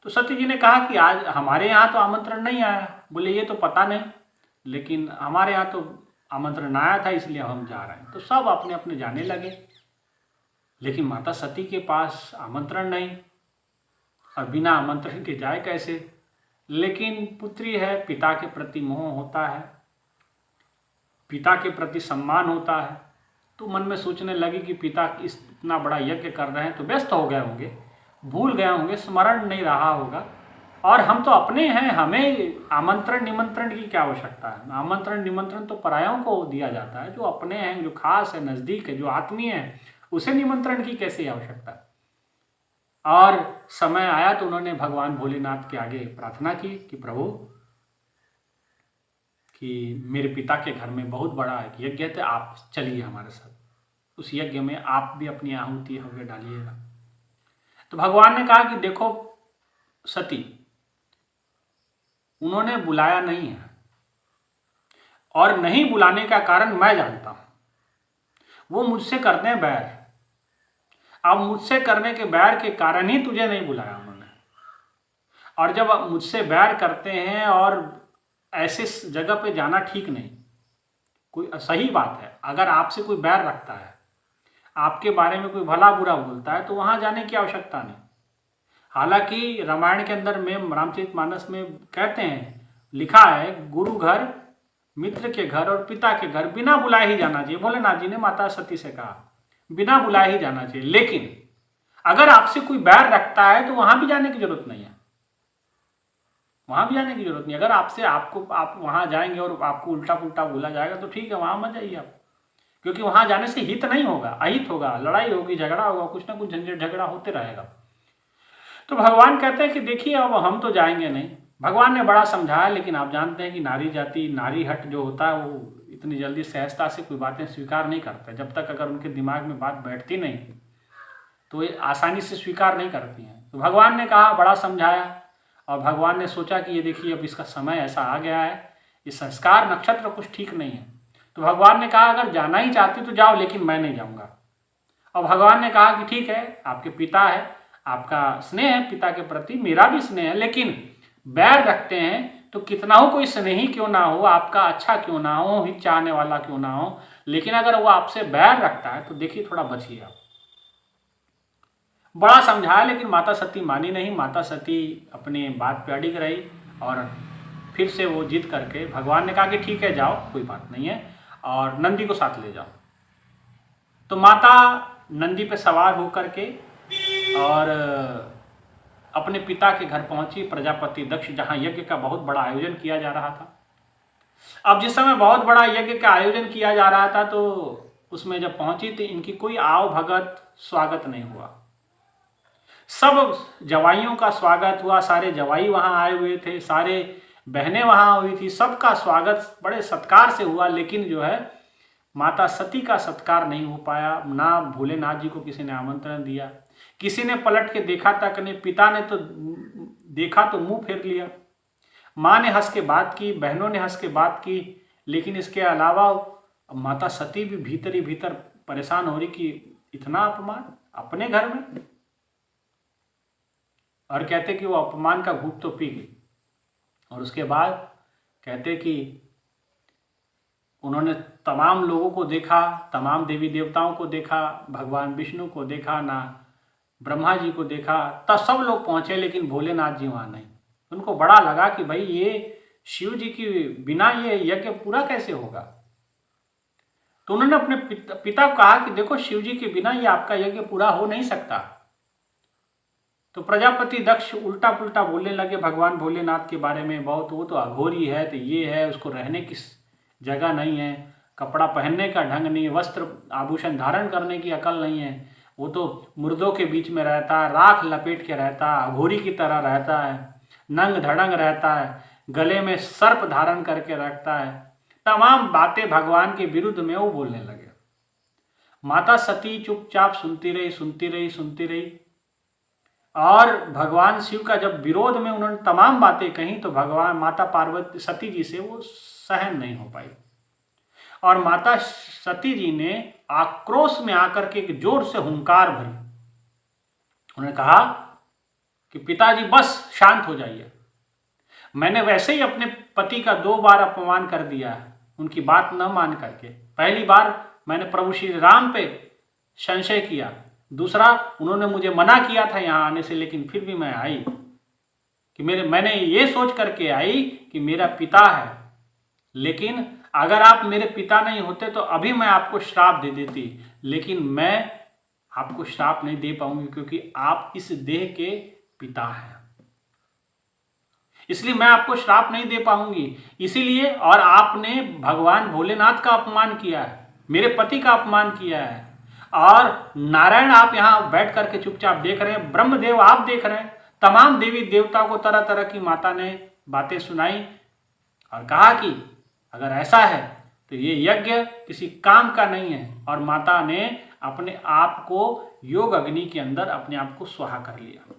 तो सती जी ने कहा कि आज हमारे यहाँ तो आमंत्रण नहीं आया। बोले ये तो पता नहीं, लेकिन हमारे यहाँ तो आमंत्रण आया था इसलिए हम जा रहे हैं। तो सब अपने अपने जाने लगे, लेकिन माता सती के पास आमंत्रण नहीं और बिना आमंत्रण के जाए कैसे। लेकिन पुत्री है, पिता के प्रति मोह होता है, पिता के प्रति सम्मान होता है, तो मन में सोचने लगी कि पिता इतना बड़ा यज्ञ कर रहे हैं तो व्यस्त हो गए होंगे, भूल गए होंगे, स्मरण नहीं रहा होगा, और हम तो अपने हैं, हमें आमंत्रण निमंत्रण की क्या आवश्यकता है। आमंत्रण निमंत्रण तो परायों को दिया जाता है, जो अपने हैं, जो खास है, नज़दीक है, जो आत्मीय है, उसे निमंत्रण की कैसे आवश्यकता है। और समय आया तो उन्होंने भगवान भोलेनाथ के आगे प्रार्थना की कि प्रभु, कि मेरे पिता के घर में बहुत बड़ा एक यज्ञ है, आप चलिए हमारे साथ, उस यज्ञ में आप भी अपनी आहुति हव्य डालिएगा। तो भगवान ने कहा कि देखो सती, उन्होंने बुलाया नहीं है, और नहीं बुलाने का कारण मैं जानता हूं, वो मुझसे करते हैं बैर। अब मुझसे करने के बैर के कारण ही तुझे नहीं बुलाया उन्होंने। और जब मुझसे बैर करते हैं और ऐसे जगह पे जाना ठीक नहीं, कोई सही बात है, अगर आपसे कोई बैर रखता है, आपके बारे में कोई भला बुरा बोलता है, तो वहां जाने की आवश्यकता नहीं। हालांकि रामायण के अंदर में, रामचरितमानस में कहते हैं, लिखा है, गुरु घर, मित्र के घर और पिता के घर बिना बुलाए ही जाना चाहिए। भोलेनाथ जी ने माता सती से कहा बिना बुलाए ही जाना चाहिए। लेकिन अगर आपसे कोई बैर रखता है तो वहां भी जाने की जरूरत नहीं है, वहां भी जाने की जरूरत नहीं। अगर आप वहां जाएंगे और आपको उल्टा पुल्टा बोला जाएगा तो ठीक है, वहां मत जाइए आप, क्योंकि वहां जाने से हित नहीं होगा, अहित होगा, लड़ाई होगी, झगड़ा होगा, कुछ ना कुछ झंझट झगड़ा होते रहेगा। तो भगवान कहते हैं कि देखिए अब हम तो जाएंगे नहीं। भगवान ने बड़ा समझाया, लेकिन आप जानते हैं कि नारी जाति, नारी हट जो होता है, वो इतनी जल्दी सहजता से कोई बातें स्वीकार नहीं करते। जब तक अगर उनके दिमाग में बात बैठती नहीं तो ये आसानी से स्वीकार नहीं करती हैं। तो भगवान ने कहा, बड़ा समझाया, और भगवान ने सोचा कि ये देखिए अब इसका समय ऐसा आ गया है, ये संस्कार नक्षत्र कुछ ठीक नहीं है। तो भगवान ने कहा अगर जाना ही चाहती तो जाओ, लेकिन मैं नहीं जाऊँगा। और भगवान ने कहा कि ठीक है, आपके पिता है, आपका स्नेह है पिता के प्रति, मेरा भी स्नेह है, लेकिन बैर रखते हैं तो कितना हो कोई स्नेही क्यों ना हो, आपका अच्छा क्यों ना हो, हित चाहने वाला क्यों ना हो, लेकिन अगर वो आपसे बैर रखता है तो देखिए थोड़ा बचिए आप। बड़ा समझाया, लेकिन माता सती मानी नहीं। माता सती अपनी बात पे अड़िग रही, और फिर से वो जिद करके भगवान ने कहा कि ठीक है जाओ, कोई बात नहीं है, और नंदी को साथ ले जाओ। तो माता नंदी पे सवार होकर के और अपने पिता के घर पहुंची, प्रजापति दक्ष, जहां यज्ञ का बहुत बड़ा आयोजन किया जा रहा था। अब जिस समय बहुत बड़ा यज्ञ का आयोजन किया जा रहा था तो उसमें जब पहुंची तो इनकी कोई आव भगत स्वागत नहीं हुआ। सब जवाइयों का स्वागत हुआ, सारे जवाई वहां आए हुए थे, सारे बहनें वहां हुई थी, सबका स्वागत बड़े सत्कार से हुआ, लेकिन जो है माता सती का सत्कार नहीं हो पाया। ना भोलेनाथ जी को किसी ने आमंत्रण दिया, किसी ने पलट के देखा तक नहीं। पिता ने तो देखा तो मुंह फेर लिया, माँ ने हंस के बात की, बहनों ने हंस के बात की, लेकिन इसके अलावा माता सती भी भीतर ही भीतर परेशान हो रही कि इतना अपमान अपने घर में, और कहते कि वो अपमान का घूंट तो पी गई। और उसके बाद कहते कि उन्होंने तमाम लोगों को देखा, तमाम देवी देवताओं को देखा, भगवान विष्णु को देखा, ना ब्रह्मा जी को देखा, तब सब लोग पहुंचे, लेकिन भोलेनाथ जी वहां नहीं। उनको बड़ा लगा कि भाई ये शिव जी की बिना ये यज्ञ पूरा कैसे होगा। तो उन्होंने अपने पिता को कहा कि देखो शिव जी के बिना ये आपका यज्ञ पूरा हो नहीं सकता। तो प्रजापति दक्ष उल्टा पुल्टा बोलने लगे भगवान भोलेनाथ के बारे में, बहुत वो तो अघोरी है, तो ये है, उसको रहने की जगह नहीं है, कपड़ा पहनने का ढंग नहीं, वस्त्र आभूषण धारण करने की अकल नहीं है, वो तो मुर्दों के बीच में रहता है, राख लपेट के रहता है, अघोरी की तरह रहता है, नंग धड़ंग रहता है, गले में सर्प धारण करके रखता है। तमाम बातें भगवान के विरुद्ध में वो बोलने लगे। माता सती चुपचाप सुनती रही, और भगवान शिव का जब विरोध में उन्होंने तमाम बातें कही तो भगवान माता पार्वती सती जी से वो सहन नहीं हो पाई, और माता सती जी ने आक्रोश में आकर के एक जोर से हुंकार भरी। उन्होंने कहा कि पिताजी बस शांत हो जाइए, मैंने वैसे ही अपने पति का 2 बार अपमान कर दिया है, उनकी बात न मान करके। पहली बार मैंने प्रभु श्री राम पे संशय किया, दूसरा उन्होंने मुझे मना किया था यहाँ आने से, लेकिन फिर भी मैं आई कि मैंने ये सोच करके आई कि मेरा पिता है, लेकिन अगर आप मेरे पिता नहीं होते तो अभी मैं आपको श्राप दे देती, लेकिन मैं आपको श्राप नहीं दे पाऊंगी क्योंकि आप इस देह के पिता हैं, इसलिए मैं आपको श्राप नहीं दे पाऊंगी। इसीलिए, और आपने भगवान भोलेनाथ का अपमान किया है, मेरे पति का अपमान किया है, और नारायण आप यहां बैठ करके चुपचाप देख रहे हैं, ब्रह्मदेव आप देख रहे हैं, तमाम देवी देवता को तरह तरह की माता ने बातें सुनाई और कहा कि अगर ऐसा है तो ये यज्ञ किसी काम का नहीं है, और माता ने अपने आप को योग अग्नि के अंदर अपने आप को स्वाहा कर लिया।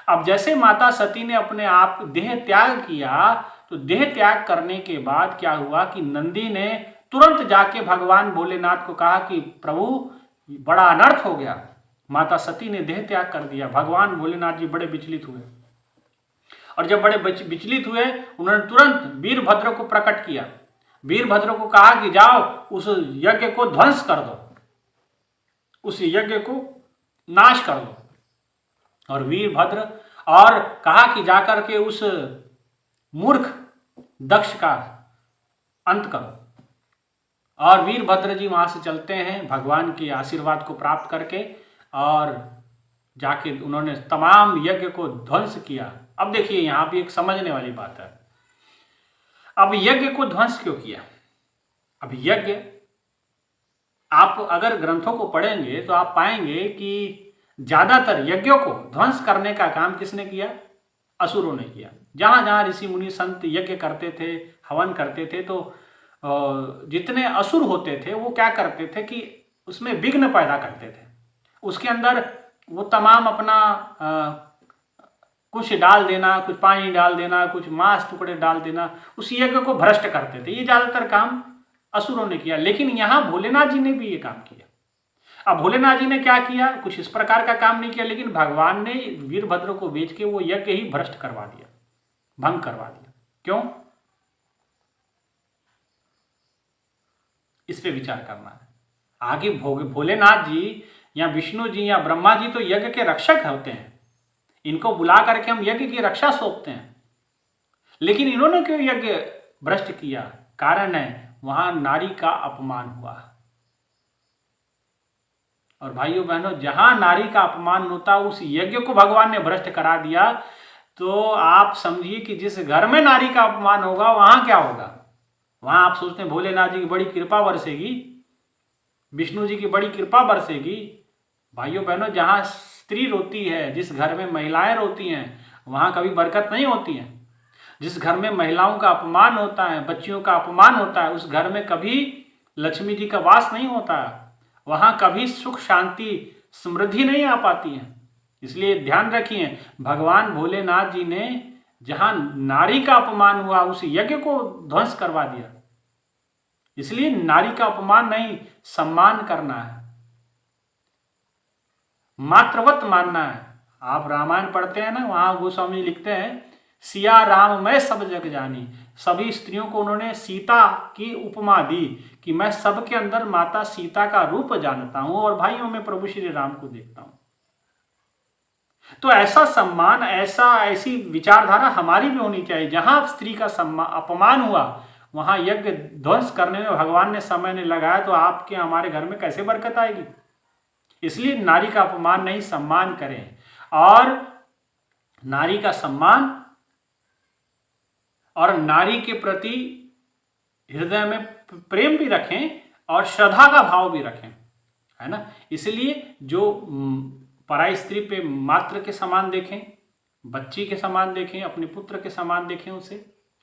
अब जैसे माता सती ने अपने आप देह त्याग किया, तो देह त्याग करने के बाद क्या हुआ कि नंदी ने तुरंत जाके भगवान भोलेनाथ को कहा कि प्रभु बड़ा अनर्थ हो गया, माता सती ने देह त्याग कर दिया। भगवान भोलेनाथ जी बड़े विचलित हुए, और जब बड़े विचलित हुए उन्होंने तुरंत वीरभद्र को प्रकट किया। वीरभद्र को कहा कि जाओ उस यज्ञ को ध्वंस कर दो, उस यज्ञ को नाश कर दो। और वीरभद्र और कहा कि जाकर के उस मूर्ख दक्ष का अंत करो। और वीरभद्र जी वहां से चलते हैं भगवान के आशीर्वाद को प्राप्त करके, और जाके उन्होंने तमाम यज्ञ को ध्वंस किया। अब देखिए यहां भी एक समझने वाली बात है, अब यज्ञ को ध्वंस क्यों किया? अब यज्ञ, आप अगर ग्रंथों को पढ़ेंगे तो आप पाएंगे कि ज्यादातर यज्ञों को ध्वंस करने का काम किसने किया? असुरों ने किया। जहां जहां ऋषि मुनि संत यज्ञ करते थे, हवन करते थे, तो जितने असुर होते थे वो क्या करते थे कि उसमें विघ्न पैदा करते थे। उसके अंदर वो तमाम अपना कुछ डाल देना, कुछ पानी डाल देना, कुछ मांस टुकड़े डाल देना, उस यज्ञ को भ्रष्ट करते थे। ये ज्यादातर काम असुरों ने किया, लेकिन यहां भोलेनाथ जी ने भी ये काम किया। अब भोलेनाथ जी ने क्या किया? कुछ इस प्रकार का काम नहीं किया, लेकिन भगवान ने वीरभद्र को बेच के वो यज्ञ ही भ्रष्ट करवा दिया, भंग करवा दिया। क्यों? इस पे विचार करना है। आगे भोलेनाथ जी या विष्णु जी या ब्रह्मा जी तो यज्ञ के रक्षक होते हैं, इनको बुला करके हम यज्ञ की रक्षा सौंपते हैं, लेकिन इन्होंने क्यों यज्ञ भ्रष्ट किया? कारण है वहां नारी का अपमान हुआ। और भाइयों बहनों, जहां नारी का अपमान होता उस यज्ञ को भगवान ने भ्रष्ट करा दिया, तो आप समझिए कि जिस घर में नारी का अपमान होगा वहां क्या होगा? वहां आप सोचते हैं भोलेनाथ जी की बड़ी कृपा बरसेगी, विष्णु जी की बड़ी कृपा बरसेगी। भाइयों बहनों, जहां स्त्री रोती है, जिस घर में महिलाएं रोती हैं, वहां कभी बरकत नहीं होती है। जिस घर में महिलाओं का अपमान होता है, बच्चियों का अपमान होता है, उस घर में कभी लक्ष्मी जी का वास नहीं होता, वहां कभी सुख शांति समृद्धि नहीं आ पाती है। इसलिए ध्यान रखिए, भगवान भोलेनाथ जी ने जहां नारी का अपमान हुआ उस यज्ञ को ध्वंस करवा दिया। इसलिए नारी का अपमान नहीं, सम्मान करना है, मातृवत मानना है। आप रामायण पढ़ते हैं ना, वहां गोस्वामी लिखते हैं, सिया राम मैं सब जग जानी। सभी स्त्रियों को उन्होंने सीता की उपमा दी कि मैं सबके अंदर माता सीता का रूप जानता हूं और भाइयों में प्रभु श्री राम को देखता हूं। तो ऐसा सम्मान, ऐसी विचारधारा हमारी भी होनी चाहिए। जहां स्त्री का अपमान हुआ वहां यज्ञ ध्वंस करने में भगवान ने समय नहीं लगाया, तो आपके हमारे घर में कैसे बरकत आएगी? इसलिए नारी का अपमान नहीं, सम्मान करें, और नारी का सम्मान और नारी के प्रति हृदय में प्रेम भी रखें और श्रद्धा का भाव भी रखें, है ना। इसलिए जो पराई स्त्री पे मात्र के समान देखें, बच्ची के समान देखें, अपने पुत्र के समान देखें उसे,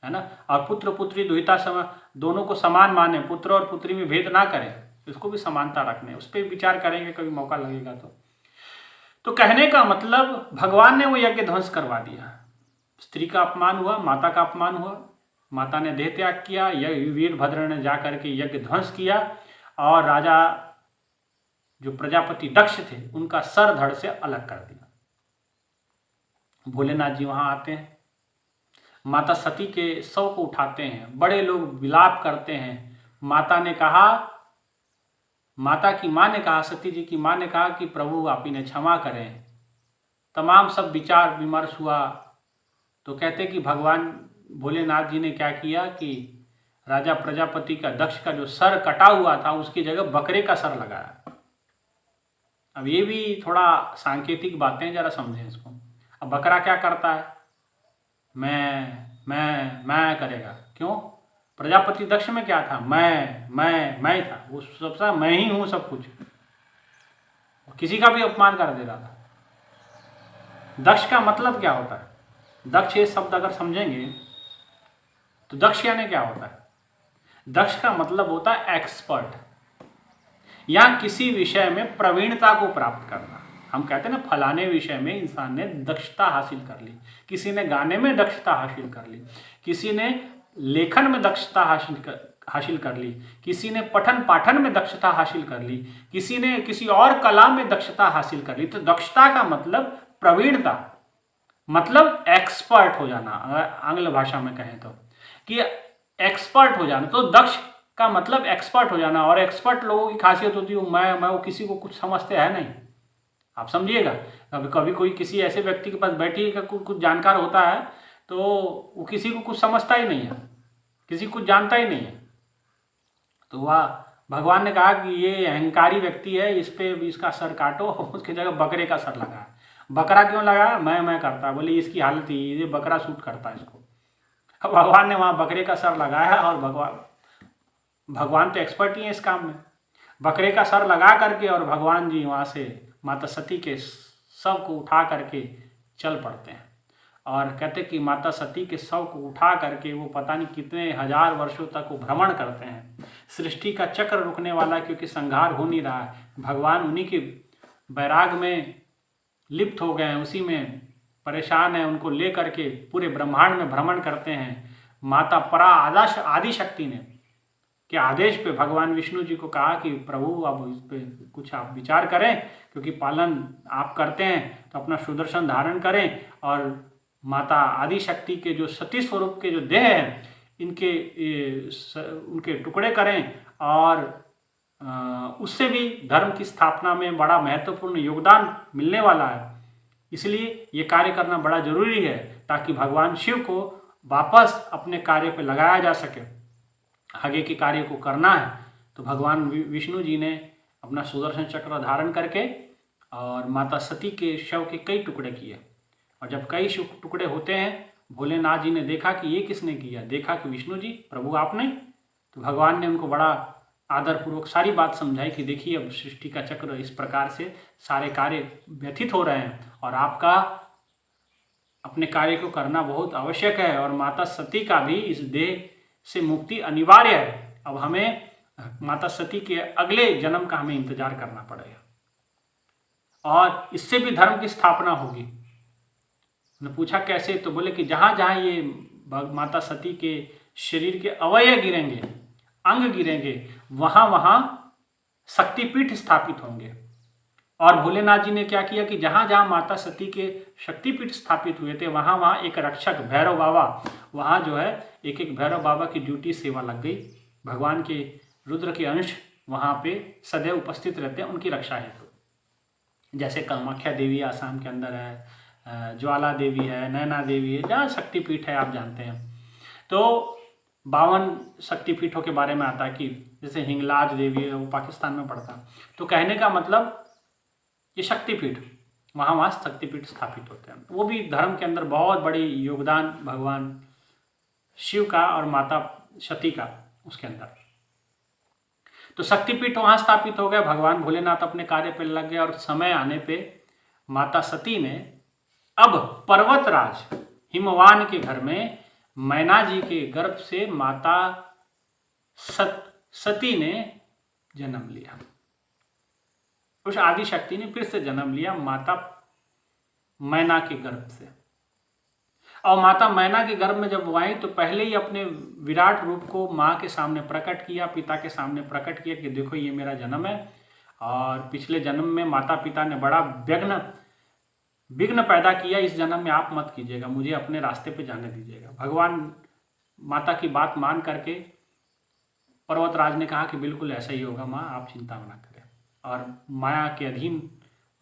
है ना। और पुत्र पुत्री दुहिता समान, दोनों को समान माने, पुत्र और पुत्री में भेद ना करें, उसको भी समानता रखने, उस पर विचार करेंगे कभी मौका लगेगा तो कहने का मतलब, भगवान ने वो यज्ञ ध्वंस करवा दिया। स्त्री का अपमान हुआ, माता का अपमान हुआ, माता ने देह त्याग किया, वीरभद्र ने जाकर के यज्ञ ध्वंस किया, और राजा जो प्रजापति दक्ष थे उनका सर धड़ से अलग कर दिया। भोलेनाथ जी वहां आते हैं, माता सती के शव को उठाते हैं, बड़े लोग विलाप करते हैं। माता ने कहा, माता की मां ने कहा, सती जी की मां ने कहा कि प्रभु आप इन्हें क्षमा करें। तमाम सब विचार विमर्श हुआ, तो कहते कि भगवान भोलेनाथ जी ने क्या किया कि राजा प्रजापति का दक्ष का जो सर कटा हुआ था उसकी जगह बकरे का सर लगाया। अब ये भी थोड़ा सांकेतिक बातें, जरा समझें इसको। अब बकरा क्या करता है? मैं करेगा। क्यों? प्रजापति दक्ष में क्या था? मैं था, वो सबसे मैं ही हूं सब कुछ, किसी का भी अपमान कर दे रहा था। दक्ष का मतलब क्या होता है? दक्ष ये शब्द अगर समझेंगे तो दक्ष यानी क्या होता है? दक्ष का मतलब होता है एक्सपर्ट, या किसी विषय में प्रवीणता को प्राप्त करना। हम कहते हैं ना, फलाने विषय में इंसान ने दक्षता हासिल कर ली, किसी ने गाने में दक्षता हासिल कर ली, किसी ने लेखन में दक्षता हासिल कर ली, किसी ने पठन पाठन में दक्षता हासिल कर ली, किसी ने किसी और कला में दक्षता हासिल कर ली। तो दक्षता का मतलब प्रवीणता, मतलब एक्सपर्ट हो जाना, आंग्ल भाषा में कहें तो, कि एक्सपर्ट हो जाना। तो दक्ष का मतलब एक्सपर्ट हो जाना, और एक्सपर्ट लोगों की खासियत होती है मैं वो किसी को कुछ समझते हैं नहीं। आप समझिएगा, कभी कभी कोई किसी ऐसे व्यक्ति के पास बैठी का कुछ जानकार होता है तो वो किसी को कुछ समझता ही नहीं है, किसी को कुछ जानता ही नहीं है। तो वह भगवान ने कहा कि ये अहंकारी व्यक्ति है, इस पे इसका सर काटो, उसकी जगह बकरे का सर लगा। बकरा क्यों लगा? मैं करता, बोले इसकी हालत ही, ये बकरा सूट करता है इसको। भगवान ने वहाँ बकरे का सर लगाया, और भगवान तो एक्सपर्ट ही है इस काम में। बकरे का सर लगा करके और भगवान जी वहाँ से माता सती के शव को उठा करके चल पड़ते हैं, और कहते कि माता सती के शव को उठा करके वो पता नहीं कितने हजार वर्षों तक वो भ्रमण करते हैं। सृष्टि का चक्र रुकने वाला, क्योंकि संहार हो नहीं रहा है, भगवान उन्हीं के बैराग में लिप्त हो गए हैं, उसी में परेशान है, उनको ले करके पूरे ब्रह्मांड में भ्रमण करते हैं। माता परा आदि शक्ति ने के आदेश पे भगवान विष्णु जी को कहा कि प्रभु अब इस पे कुछ आप विचार करें, क्योंकि पालन आप करते हैं तो अपना सुदर्शन धारण करें, और माता आदि शक्ति के जो सती स्वरूप के जो देह हैं उनके टुकड़े करें, और उससे भी धर्म की स्थापना में बड़ा महत्वपूर्ण योगदान मिलने वाला है। इसलिए ये कार्य करना बड़ा जरूरी है, ताकि भगवान शिव को वापस अपने कार्य पर लगाया जा सके। आगे के कार्य को करना है तो भगवान विष्णु जी ने अपना सुदर्शन चक्र धारण करके और माता सती के शव के कई टुकड़े किए, और जब कई टुकड़े होते हैं, भोलेनाथ जी ने देखा कि ये किसने किया, देखा कि विष्णु जी प्रभु आपने, तो भगवान ने उनको बड़ा आदरपूर्वक सारी बात समझाई कि देखिए अब सृष्टि का चक्र इस प्रकार से सारे कार्य व्यथित हो रहे हैं, और आपका अपने कार्य को करना बहुत आवश्यक है, और माता सती का भी इस देह से मुक्ति अनिवार्य है। अब हमें माता सती के अगले जन्म का हमें इंतजार करना पड़ेगा, और इससे भी धर्म की स्थापना होगी। उन्होंने पूछा कैसे, तो बोले कि जहाँ जहाँ ये माता सती के शरीर के अवयव गिरेंगे, अंग गिरेंगे, वहाँ वहाँ शक्तिपीठ स्थापित होंगे। और भोलेनाथ जी ने क्या किया कि जहाँ जहाँ माता सती के शक्तिपीठ स्थापित हुए थे, वहाँ वहाँ एक रक्षक भैरव बाबा, वहाँ जो है एक एक भैरव बाबा की ड्यूटी सेवा लग गई। भगवान के रुद्र के अंश वहाँ पे सदैव उपस्थित रहते हैं उनकी रक्षा हेतु। जैसे कामाख्या देवी आसाम के अंदर है, ज्वाला देवी है, नैना देवी है, जहाँ शक्तिपीठ है आप जानते हैं। तो 52 शक्तिपीठों के बारे में आता है कि जैसे हिंगलाज देवी है, वो पाकिस्तान में पड़ता है। तो कहने का मतलब ये शक्तिपीठ, वहाँ शक्तिपीठ स्थापित होते हैं। वो भी धर्म के अंदर बहुत बड़ी योगदान भगवान शिव का और माता सती का उसके अंदर। तो शक्तिपीठ वहाँ स्थापित हो गए, भगवान भोलेनाथ अपने कार्य पे लग गए, और समय आने पे माता सती ने अब पर्वतराज हिमवान के घर में मैना जी के गर्भ से माता सती ने जन्म लिया। उस आदि शक्ति ने फिर से जन्म लिया माता मैना के गर्भ से। और माता मैना के गर्भ में जब वो आई तो पहले ही अपने विराट रूप को माँ के सामने प्रकट किया, पिता के सामने प्रकट किया कि देखो ये मेरा जन्म है, और पिछले जन्म में माता पिता ने बड़ा विघ्न पैदा किया, इस जन्म में आप मत कीजिएगा, मुझे अपने रास्ते पे जाने दीजिएगा। भगवान माता की बात मान करके पर्वतराज ने कहा कि बिल्कुल ऐसा ही होगा माँ, आप चिंता ना करें। और माया के अधीन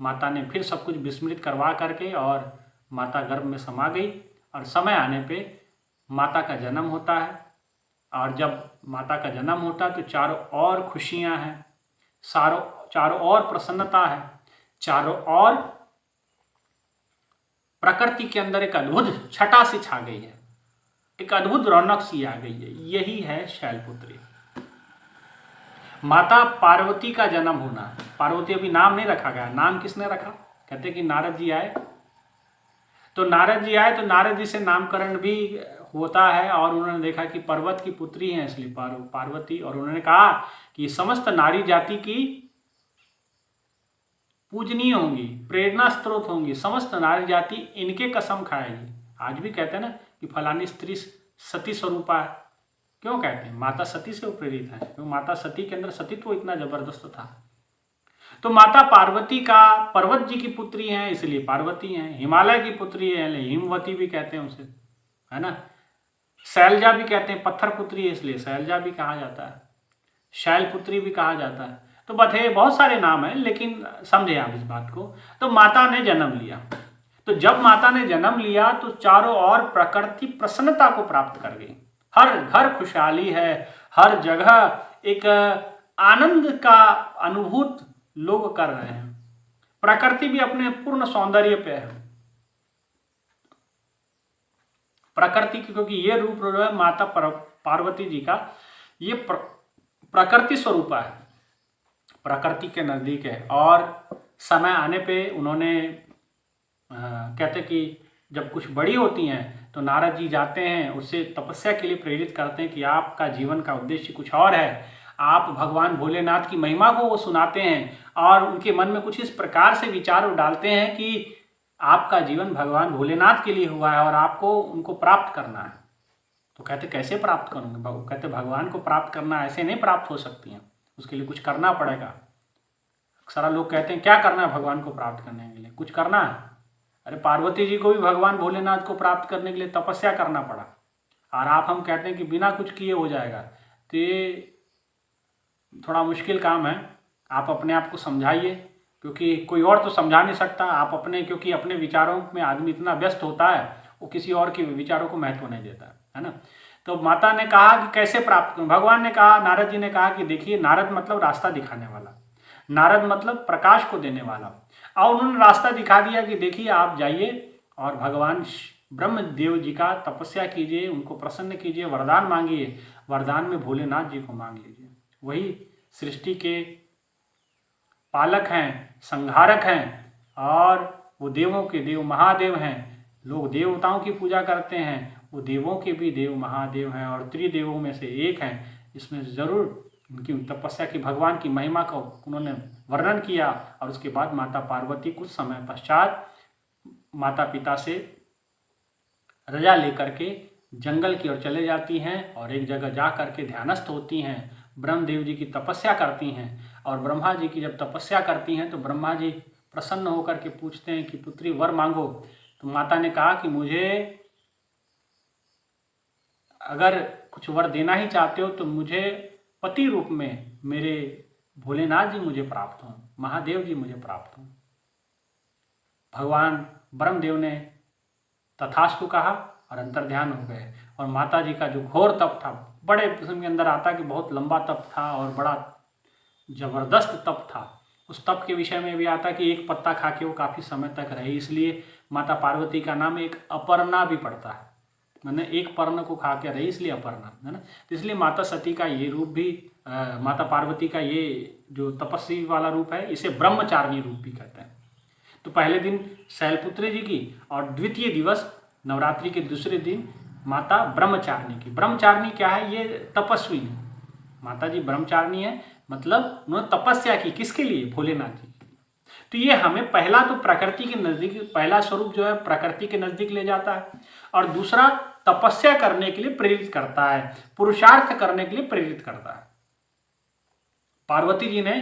माता ने फिर सब कुछ विस्मृत करवा करके और माता गर्भ में समा गई, और समय आने पे माता का जन्म होता है। और जब माता का जन्म होता है तो चारों ओर खुशियां हैं, चारों ओर प्रसन्नता है, चारों ओर प्रकृति के अंदर एक अद्भुत छटा सी छा गई है, एक अद्भुत रौनक सी आ गई है। यही है शैलपुत्री। माता पार्वती का जन्म होना। पार्वती अभी नाम नहीं रखा गया। नाम किसने रखा? कहते कि नारद जी आए, तो नारद जी से नामकरण भी होता है। और उन्होंने देखा कि पर्वत की पुत्री हैं, इसलिए पार्वती। और उन्होंने कहा कि समस्त नारी जाति की पूजनीय होंगी, प्रेरणा स्रोत होंगी, समस्त नारी जाति इनके कसम खाएगी। आज भी कहते हैं ना कि फलानी स्त्री सती स्वरूपा है। क्यों कहते हैं? माता सती से वो प्रेरित है, क्योंकि माता सती के अंदर सतीत्व इतना जबरदस्त था। तो माता पार्वती का पर्वत जी की पुत्री हैं, इसलिए पार्वती हैं। हिमालय की पुत्री है, हिमवती भी कहते हैं उसे, है ना। शैलजा भी कहते हैं, पत्थर पुत्री है इसलिए शैलजा भी कहा जाता है, शैलपुत्री भी कहा जाता है। तो बथे बहुत सारे नाम हैं, लेकिन समझे आप इस बात को। तो माता ने जन्म लिया। तो जब माता ने जन्म लिया तो चारों ओर प्रकृति प्रसन्नता को प्राप्त कर गई। हर घर खुशहाली है, हर जगह एक आनंद का अनुभूत लोग कर रहे हैं। प्रकृति भी अपने पूर्ण सौंदर्य पे है। प्रकृति की, क्योंकि ये रूप जो है माता पार्वती जी का, ये प्रकृति स्वरूपा है, प्रकृति के नजदीक है। और समय आने पे उन्होंने कहते कि जब कुछ बड़ी होती हैं तो नारद जी जाते हैं, उससे तपस्या के लिए प्रेरित करते हैं कि आपका जीवन का उद्देश्य कुछ और है। आप भगवान भोलेनाथ की महिमा को वो सुनाते हैं और उनके मन में कुछ इस प्रकार से विचार डालते हैं कि आपका जीवन भगवान भोलेनाथ के लिए हुआ है और आपको उनको प्राप्त करना है। तो कहते कैसे प्राप्त करूँगे? कहते भगवान को प्राप्त करना ऐसे नहीं प्राप्त हो सकती हैं, उसके लिए कुछ करना पड़ेगा। अक्सर लोग कहते हैं क्या करना है भगवान को प्राप्त करने के लिए? कुछ करना है। अरे पार्वती जी को भी भगवान भोलेनाथ को प्राप्त करने के लिए तपस्या करना पड़ा, और आप हम कहते हैं कि बिना कुछ किए हो जाएगा। तो ये थोड़ा मुश्किल काम है। आप अपने आप को समझाइए, क्योंकि कोई और तो समझा नहीं सकता। आप अपने, क्योंकि अपने विचारों में आदमी इतना व्यस्त होता है, वो किसी और के विचारों को महत्व नहीं देता है ना। तो माता ने कहा कि कैसे प्राप्त करूं? भगवान ने कहा, नारद जी ने कहा कि देखिए, नारद मतलब रास्ता दिखाने वाला, नारद मतलब प्रकाश को देने वाला। और उन्होंने रास्ता दिखा दिया कि देखिए आप जाइए और भगवान ब्रह्मदेव जी का तपस्या कीजिए, उनको प्रसन्न कीजिए, वरदान मांगिए। वरदान में भोलेनाथ जी को मांग लीजिए। वही सृष्टि के पालक हैं, संहारक हैं, और वो देवों के देव महादेव हैं। लोग देवताओं की पूजा करते हैं, वो देवों के भी देव महादेव हैं और त्रिदेवों में से एक हैं। इसमें ज़रूर उनकी तपस्या की, भगवान की महिमा का उन्होंने वर्णन किया। और उसके बाद माता पार्वती कुछ समय पश्चात माता पिता से रजा लेकर के जंगल की ओर चले जाती हैं और एक जगह जा करके ध्यानस्थ होती हैं, ब्रह्मदेव जी की तपस्या करती हैं। और ब्रह्मा जी की जब तपस्या करती हैं तो ब्रह्मा जी प्रसन्न होकर के पूछते हैं कि पुत्री वर मांगो। तो माता ने कहा कि मुझे अगर कुछ वर देना ही चाहते हो तो मुझे पति रूप में मेरे भोलेनाथ जी मुझे प्राप्त हों, महादेव जी मुझे प्राप्त हों। भगवान ब्रह्मदेव ने तथास्तु कहा और अंतर्ध्यान हो गए। और माता जी का जो घोर तप था, बड़े किस्म के अंदर आता कि बहुत लंबा तप था और बड़ा जबरदस्त तप था। उस तप के विषय में भी आता कि एक पत्ता खा के वो काफ़ी समय तक रहे, इसलिए माता पार्वती का नाम एक अपर्णा भी पड़ता है। मैंने एक पर्ण को खा के रही, इसलिए अपर्णा, है ना। तो इसलिए माता सती का ये रूप भी, माता पार्वती का ये जो तपस्वी वाला रूप है, इसे ब्रह्मचारिणी रूप भी कहते हैं। तो पहले दिन शैलपुत्री जी की और द्वितीय दिवस नवरात्रि के दूसरे दिन माता ब्रह्मचारिणी की। ब्रह्मचारिणी क्या है? ये तपस्वी है। माता जी ब्रह्मचारिणी है, मतलब उन्होंने तपस्या की, किसके लिए? भोलेनाथ जी के लिए। तो ये हमें पहला तो प्रकृति के नज़दीक, पहला स्वरूप जो है प्रकृति के नज़दीक ले जाता है, और दूसरा तपस्या करने के लिए प्रेरित करता है, पुरुषार्थ करने के लिए प्रेरित करता है। पार्वती जी ने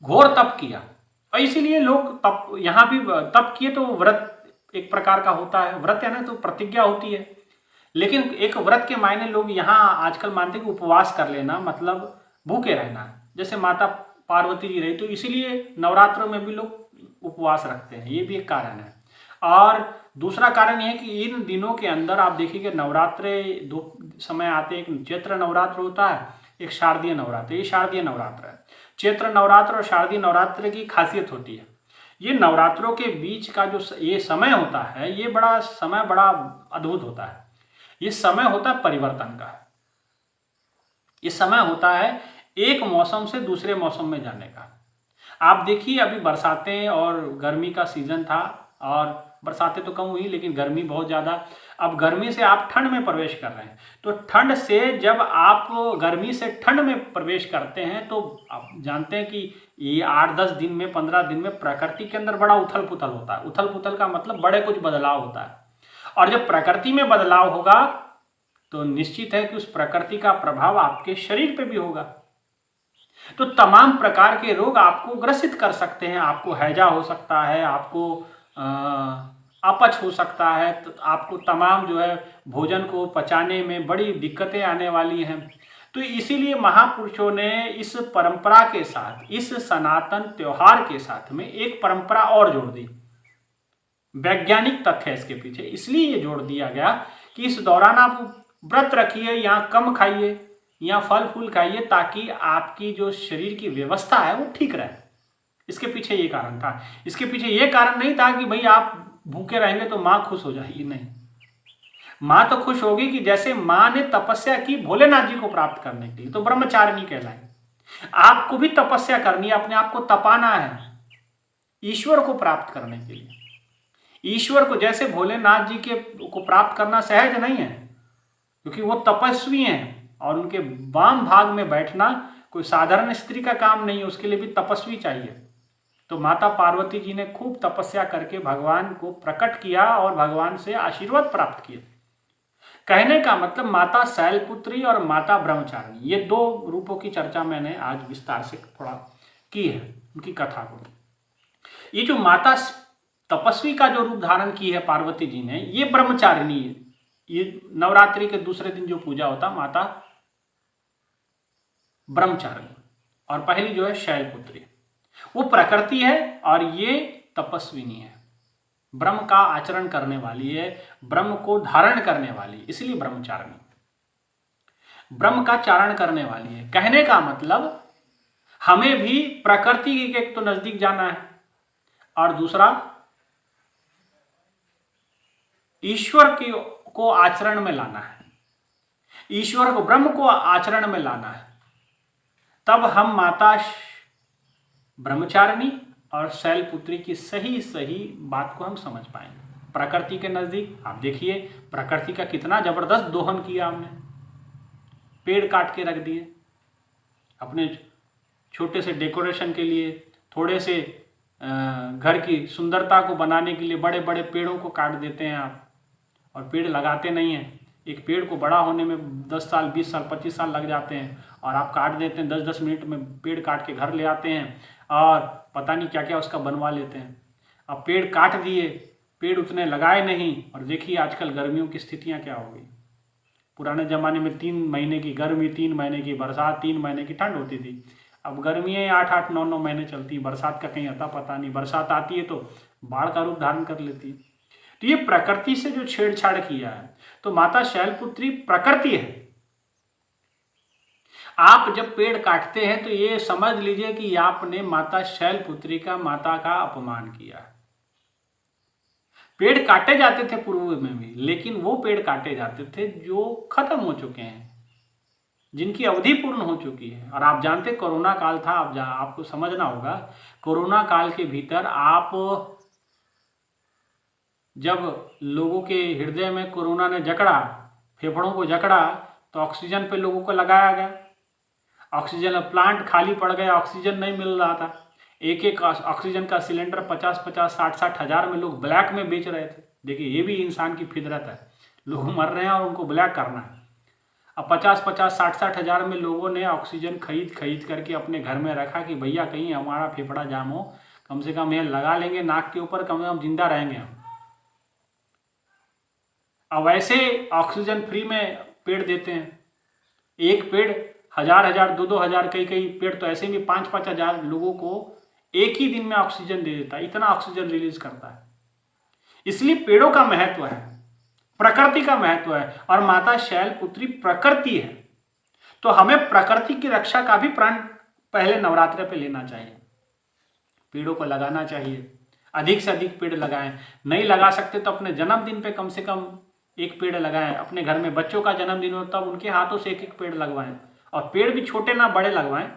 घोर तप किया और इसीलिए लोग तप, यहाँ भी तप किए तो व्रत एक प्रकार का होता है। व्रत है ना, तो प्रतिज्ञा होती है, लेकिन एक व्रत के मायने लोग यहाँ आजकल मानते हैं कि उपवास कर लेना मतलब भूखे रहना, जैसे माता पार्वती जी रही, तो इसीलिए नवरात्रों में भी लोग उपवास रखते हैं, ये भी एक कारण है। और दूसरा कारण यह है कि इन दिनों के अंदर आप देखिए नवरात्रे दो समय आते हैं। एक चैत्र नवरात्र होता है, एक शारदीय नवरात्र। ये शारदीय नवरात्र है। चैत्र नवरात्र और शारदीय नवरात्र की खासियत होती है, ये नवरात्रों के बीच का जो ये समय होता है, ये बड़ा अद्भुत होता है। ये समय होता है परिवर्तन का। ये समय होता है एक मौसम से दूसरे मौसम में जाने का। आप देखिए अभी बरसातें और गर्मी का सीजन था, और बरसातें तो कम हुई लेकिन गर्मी बहुत ज़्यादा। अब गर्मी से आप ठंड में प्रवेश कर रहे हैं, तो ठंड से जब आप गर्मी से ठंड में प्रवेश करते हैं तो आप जानते हैं कि ये 8-10 दिन में, 15 दिन में प्रकृति के अंदर बड़ा उथल पुथल होता है। उथल पुथल का मतलब बड़े कुछ बदलाव होता है, और जब प्रकृति में बदलाव होगा तो निश्चित है कि उस प्रकृति का प्रभाव आपके शरीर पे भी होगा। तो तमाम प्रकार के रोग आपको ग्रसित कर सकते हैं। आपको हैजा हो सकता है, आपको अपच हो सकता है, तो आपको तमाम जो है भोजन को पचाने में बड़ी दिक्कतें आने वाली हैं। तो इसीलिए महापुरुषों ने इस परंपरा के साथ, इस सनातन त्योहार के साथ में एक परंपरा और जोड़ दी। वैज्ञानिक तथ्य इसके पीछे इसलिए ये जोड़ दिया गया कि इस दौरान आप व्रत रखिए या कम खाइए या फल फूल खाइए, ताकि आपकी जो शरीर की व्यवस्था है वो ठीक रहे। इसके पीछे ये कारण था। इसके पीछे ये कारण नहीं था कि भाई आप भूखे रहेंगे तो माँ खुश हो जाएगी, नहीं। माँ तो खुश होगी कि जैसे माँ ने तपस्या की भोलेनाथ जी को प्राप्त करने के लिए, तो ब्रह्मचारिणी कहलाए। आपको भी तपस्या करनी है, अपने आप को तपाना है ईश्वर को प्राप्त करने के लिए। ईश्वर को जैसे भोलेनाथ जी के को प्राप्त करना सहज नहीं है, क्योंकि वो तपस्वी हैं और उनके वाम भाग में बैठना कोई साधारण स्त्री का काम नहीं है, उसके लिए भी तपस्वी चाहिए। तो माता पार्वती जी ने खूब तपस्या करके भगवान को प्रकट किया और भगवान से आशीर्वाद प्राप्त किए। कहने का मतलब माता शैलपुत्री और माता ब्रह्मचारिणी, ये दो रूपों की चर्चा मैंने आज विस्तार से थोड़ा की है, उनकी कथा को। ये जो माता तपस्वी का जो रूप धारण की है पार्वती जी ने, ये ब्रह्मचारिणी है। ये नवरात्रि के दूसरे दिन जो पूजा होता माता ब्रह्मचारिणी, और पहली जो है शैलपुत्री, वो प्रकृति है और ये तपस्विनी है, ब्रह्म का आचरण करने वाली है, ब्रह्म को धारण करने वाली, इसलिए ब्रह्मचारिणी, ब्रह्म का चारण करने वाली है। कहने का मतलब हमें भी प्रकृति के एक तो नजदीक जाना है, और दूसरा ईश्वर को आचरण में लाना है, ईश्वर को, ब्रह्म को आचरण में लाना है। तब हम माता ब्रह्मचारिणी और शैलपुत्री की सही सही बात को हम समझ पाएंगे। प्रकृति के नजदीक आप देखिए प्रकृति का कितना जबरदस्त दोहन किया हमने। पेड़ काट के रख दिए अपने छोटे से डेकोरेशन के लिए, थोड़े से घर की सुंदरता को बनाने के लिए बड़े बड़े पेड़ों को काट देते हैं आप, और पेड़ लगाते नहीं हैं। एक पेड़ को बड़ा होने में 10 साल, 20 साल, 25 साल लग जाते हैं, और आप काट देते हैं 10-10 मिनट में पेड़ काट के घर ले आते हैं और पता नहीं क्या क्या उसका बनवा लेते हैं। अब पेड़ काट दिए, पेड़ उतने लगाए नहीं, और देखिए आजकल गर्मियों की स्थितियाँ क्या हो गई। पुराने ज़माने में 3 महीने की गर्मी, 3 महीने की बरसात, 3 महीने की ठंड होती थी। अब गर्मियाँ 8-8, 9-9 महीने चलती, बरसात का कहीं अता पता नहीं। बरसात आती है तो बाढ़ का रूप धारण कर लेती है। तो ये प्रकृति से जो छेड़छाड़ किया है, तो माता शैलपुत्री प्रकृति है। आप जब पेड़ काटते हैं तो ये समझ लीजिए कि आपने माता शैलपुत्री का, माता का अपमान किया। पेड़ काटे जाते थे पूर्व में भी, लेकिन वो पेड़ काटे जाते थे जो खत्म हो चुके हैं, जिनकी अवधि पूर्ण हो चुकी है। और आप जानते कोरोना काल था, आपको समझना होगा, कोरोना काल के भीतर आप जब लोगों के हृदय में कोरोना ने जकड़ा, फेफड़ों को जकड़ा, तो ऑक्सीजन पे लोगों को लगाया गया। ऑक्सीजन प्लांट खाली पड़ गया, ऑक्सीजन नहीं मिल रहा था। एक एक ऑक्सीजन का सिलेंडर 50-50, 60-60 हज़ार में लोग ब्लैक में बेच रहे थे। देखिए ये भी इंसान की फितरत है, लोग मर रहे हैं और उनको ब्लैक करना है। अब 50-50, 60-60 हज़ार में लोगों ने ऑक्सीजन खरीद करके अपने घर में रखा कि भैया कहीं हमारा फेफड़ा जाम हो, कम से कम ये लगा लेंगे नाक के ऊपर, कम से कम जिंदा रहेंगे हम। अब ऐसे ऑक्सीजन फ्री में पेड़ देते हैं, एक पेड़ 1000-1000, 2-2 हज़ार, कई पेड़ तो ऐसे भी 5-5 हज़ार लोगों को एक ही दिन में ऑक्सीजन दे देता है, इतना ऑक्सीजन रिलीज करता है। इसलिए पेड़ों का महत्व है, प्रकृति का महत्व है, और माता शैलपुत्री प्रकृति है। तो हमें प्रकृति की रक्षा का भी प्रण पहले नवरात्र पे लेना चाहिए। पेड़ों को लगाना चाहिए, अधिक से अधिक पेड़ लगाएं। नहीं लगा सकते तो अपने जन्मदिन पे कम से कम एक पेड़ लगाएं। अपने घर में बच्चों का जन्मदिन हो तब उनके हाथों से एक एक पेड़ लगवाएं, और पेड़ भी छोटे ना बड़े लगवाएं,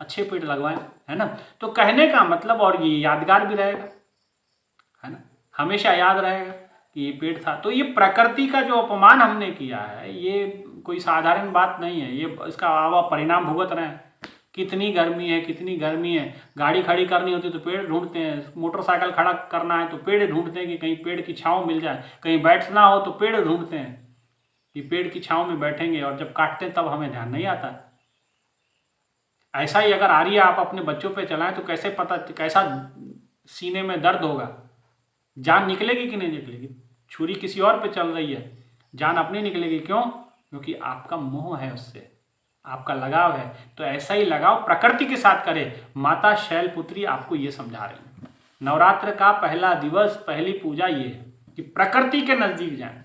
अच्छे पेड़ लगवाएं, है ना। तो कहने का मतलब, और ये यादगार भी रहेगा, है ना, हमेशा याद रहेगा कि ये पेड़ था। तो ये प्रकृति का जो अपमान हमने किया है, ये कोई साधारण बात नहीं है। ये इसका आवा परिणाम भुगत रहे हैं। कितनी गर्मी है, कितनी गर्मी है। गाड़ी खड़ी करनी होती है तो पेड़ ढूंढते हैं, मोटरसाइकिल खड़ा करना है तो पेड़ ढूंढते हैं कि कहीं पेड़ की छांव मिल जाए, कहीं बैठना हो तो पेड़ ढूंढते हैं कि पेड़ की छांव में बैठेंगे, और जब काटते हैं तब हमें ध्यान नहीं आता। ऐसा ही अगर आरिया आप अपने बच्चों पे चलाएं तो कैसे पता, कैसा सीने में दर्द होगा, जान निकलेगी कि नहीं निकलेगी। छुरी किसी और पे चल रही है, जान अपनी निकलेगी। क्यों? क्योंकि आपका मोह है उससे, आपका लगाव है। तो ऐसा ही लगाव प्रकृति के साथ करे। माता शैलपुत्री आपको ये समझा रही है। नवरात्र का पहला दिवस, पहली पूजा ये है कि प्रकृति के नजदीक जाएं,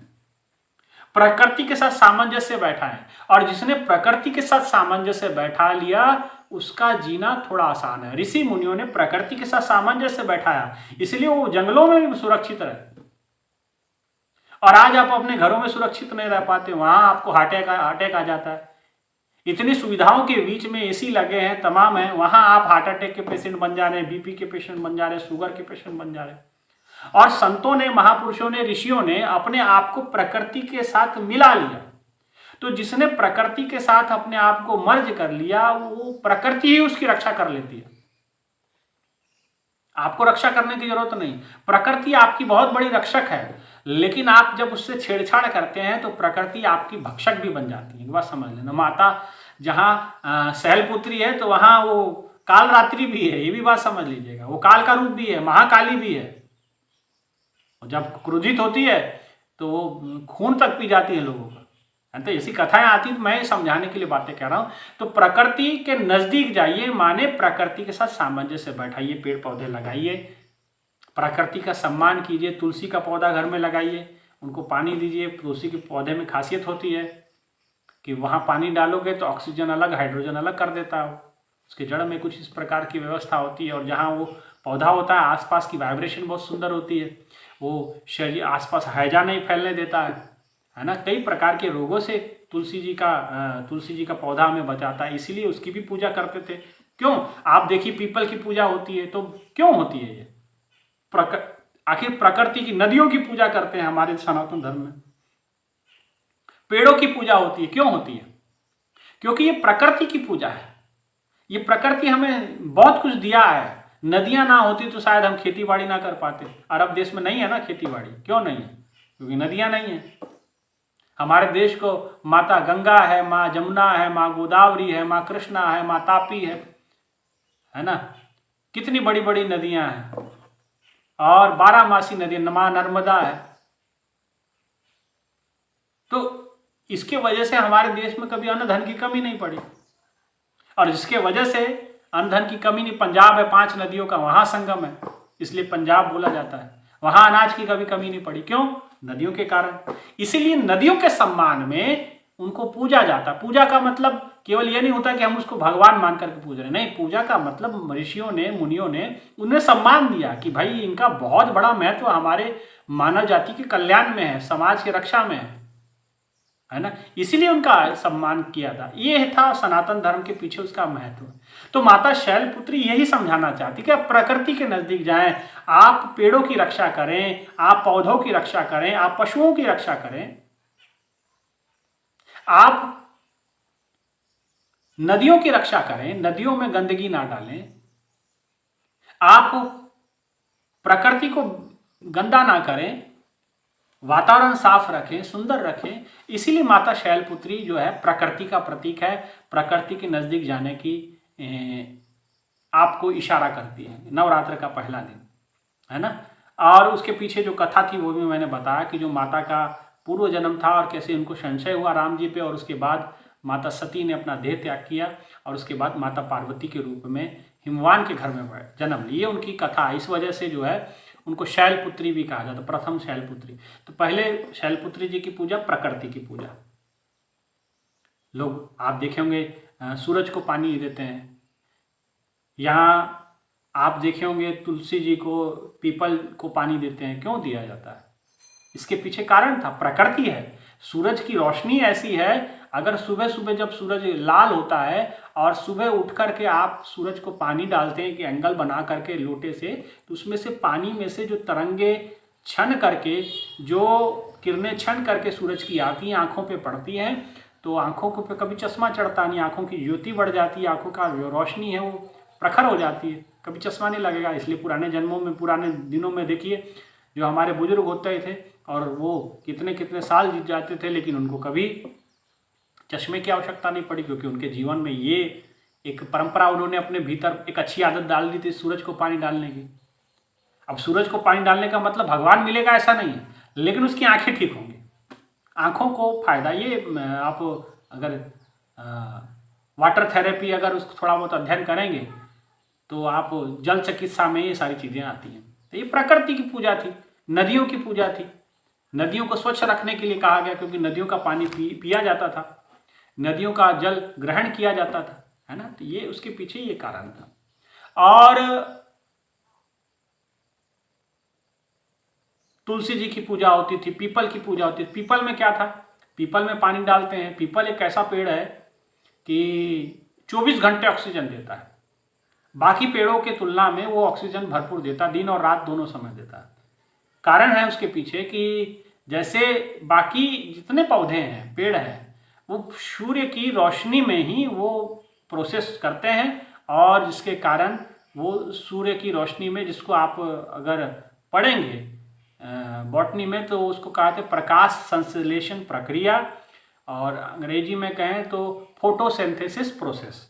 प्रकृति के साथ सामंजस्य बैठाएं। और जिसने प्रकृति के साथ सामंजस्य बैठा लिया उसका जीना थोड़ा आसान है। ऋषि मुनियों ने प्रकृति के साथ सामंजस्य बैठाया, इसलिए वो जंगलों में भी सुरक्षित रहे। और आज आप अपने घरों में सुरक्षित नहीं रह पाते, वहां आपको हार्ट अटैक आ जाता है। इतनी सुविधाओं के बीच में एसी लगे हैं, तमाम है, वहां आप हार्ट अटैक के पेशेंट बन जा रहे हैं, बीपी के पेशेंट बन जा रहे हैं, शुगर के पेशेंट बन जा रहे हैं। और संतों ने, महापुरुषों ने, ऋषियों ने अपने आप को प्रकृति के साथ मिला लिया। तो जिसने प्रकृति के साथ अपने आप को मर्ज कर लिया, वो प्रकृति ही उसकी रक्षा कर लेती है। आपको रक्षा करने की जरूरत नहीं, प्रकृति आपकी बहुत बड़ी रक्षक है। लेकिन आप जब उससे छेड़छाड़ करते हैं तो प्रकृति आपकी भक्षक भी बन जाती है। एक बात समझ लेना, माता जहाँ शैलपुत्री है तो वहाँ वो कालरात्रि भी है, ये भी बात समझ लीजिएगा। वो काल का रूप भी है, महाकाली भी है। जब क्रोधित होती है तो वो खून तक पी जाती है लोगों का। तो ऐसी कथाएं आती, तो मैं समझाने के लिए बातें कह रहा हूं। तो प्रकृति के नजदीक जाइए, माने प्रकृति के साथ सामंजस्य बैठाइए, पेड़ पौधे लगाइए, प्रकृति का सम्मान कीजिए। तुलसी का पौधा घर में लगाइए, उनको पानी दीजिए। तुलसी के पौधे में खासियत होती है कि वहां पानी डालोगे तो ऑक्सीजन अलग, हाइड्रोजन अलग कर देता है। उसके जड़ में कुछ इस प्रकार की व्यवस्था होती है, और जहाँ वो पौधा होता है आसपास की वाइब्रेशन बहुत सुंदर होती है। वो शरीर आसपास हैजा नहीं फैलने देता है ना। कई प्रकार के रोगों से तुलसी जी का पौधा हमें बचाता है, इसीलिए उसकी भी पूजा करते थे। क्यों? आप देखिए, पीपल की पूजा होती है, तो क्यों होती है ये? आखिर प्रकृति की, नदियों की पूजा करते हैं हमारे सनातन धर्म में। पेड़ों की पूजा होती है, क्यों होती है? क्योंकि ये प्रकृति की पूजा है। ये प्रकृति हमें बहुत कुछ दिया है। नदियां ना होती तो शायद हम खेती बाड़ी ना कर पाते। अरब देश में नहीं है ना खेती बाड़ी। क्यों नहीं है? क्योंकि नदियां नहीं है। हमारे देश को माता गंगा है, माँ जमुना है, माँ गोदावरी है, माँ कृष्णा है, माँ तापी है ना। कितनी बड़ी बड़ी नदियां हैं, और 12 नदी, माँ नर्मदा है। तो इसके वजह से हमारे देश में कभी अन्न धन की कमी नहीं पड़ी, और जिसके वजह से अन्न धन की कमी नहीं। पंजाब है 5 नदियों का, वहां संगम है, इसलिए पंजाब बोला जाता है। वहां अनाज की कभी कमी नहीं पड़ी। क्यों? नदियों के कारण। इसीलिए नदियों के सम्मान में उनको पूजा जाता। पूजा का मतलब केवल ये नहीं होता कि हम उसको भगवान मान करके पूज रहे हैं। नहीं, पूजा का मतलब ऋषियों ने, मुनियों ने उन्हें सम्मान दिया कि भाई इनका बहुत बड़ा महत्व हमारे मानव जाति के कल्याण में है, समाज की रक्षा में है ना। इसीलिए उनका सम्मान किया था। ये था सनातन धर्म के पीछे उसका महत्व। तो माता शैलपुत्री यही समझाना चाहती कि आप प्रकृति के नजदीक जाएं, आप पेड़ों की रक्षा करें, आप पौधों की रक्षा करें, आप पशुओं की रक्षा करें, आप नदियों की रक्षा करें, नदियों में गंदगी ना डालें, आप प्रकृति को गंदा ना करें, वातावरण साफ रखें, सुंदर रखें। इसीलिए माता शैलपुत्री जो है प्रकृति का प्रतीक है। प्रकृति के नजदीक जाने की आपको इशारा करती है। नवरात्र का पहला दिन है ना। और उसके पीछे जो कथा थी वो भी मैंने बताया कि जो माता का पूर्व जन्म था और कैसे उनको संशय हुआ राम जी पे, और उसके बाद माता सती ने अपना देह त्याग किया, और उसके बाद माता पार्वती के रूप में हिमवान के घर में जन्म लिए। उनकी कथा इस वजह से जो है उनको शैलपुत्री भी कहा जाता, प्रथम शैलपुत्री। तो पहले शैलपुत्री जी की पूजा प्रकृति की पूजा। लोग आप देखे होंगे सूरज को पानी देते हैं, यहाँ आप देखे होंगे तुलसी जी को, पीपल को पानी देते हैं। क्यों दिया जाता है? इसके पीछे कारण था, प्रकृति है। सूरज की रोशनी ऐसी है, अगर सुबह सुबह जब सूरज लाल होता है और सुबह उठ करके आप सूरज को पानी डालते हैं कि एंगल बना करके लोटे से, तो उसमें से पानी में से जो तरंगे छन करके, जो किरणें छन करके सूरज की आती हैं, आंखों पे पड़ती हैं, तो आंखों को पे कभी चश्मा चढ़ता नहीं, आंखों की ज्योति बढ़ जाती है, आंखों का जो रोशनी है वो प्रखर हो जाती है, कभी चश्मा नहीं लगेगा। इसलिए पुराने जन्मों में, पुराने दिनों में देखिए जो हमारे बुजुर्ग होते थे और वो कितने कितने साल जीत जाते थे, लेकिन उनको कभी चश्मे की आवश्यकता नहीं पड़ी, क्योंकि उनके जीवन में ये एक परंपरा उन्होंने अपने भीतर एक अच्छी आदत डाल दी थी, सूरज को पानी डालने की। अब सूरज को पानी डालने का मतलब भगवान मिलेगा ऐसा नहीं है, लेकिन उसकी आंखें ठीक होंगी, आंखों को फायदा। ये आप अगर वाटर थेरेपी अगर उसको थोड़ा बहुत अध्ययन करेंगे तो आप जल चिकित्सा में ये सारी चीज़ें आती हैं। तो ये प्रकृति की पूजा थी, नदियों की पूजा थी। नदियों को स्वच्छ रखने के लिए कहा गया, क्योंकि नदियों का पानी पिया जाता था, नदियों का जल ग्रहण किया जाता था, है ना। तो ये उसके पीछे ये कारण था। और तुलसी जी की पूजा होती थी, पीपल की पूजा होती थी। पीपल में क्या था? पीपल में पानी डालते हैं। पीपल एक ऐसा पेड़ है कि 24 घंटे ऑक्सीजन देता है, बाकी पेड़ों के तुलना में वो ऑक्सीजन भरपूर देता, दिन और रात दोनों समय देता है। कारण है उसके पीछे कि जैसे बाकी जितने पौधे हैं, पेड़ हैं, वो सूर्य की रोशनी में ही वो प्रोसेस करते हैं, और जिसके कारण वो सूर्य की रोशनी में, जिसको आप अगर पढ़ेंगे बॉटनी में तो उसको कहते हैं प्रकाश संश्लेषण प्रक्रिया, और अंग्रेजी में कहें तो फोटोसिंथेसिस प्रोसेस,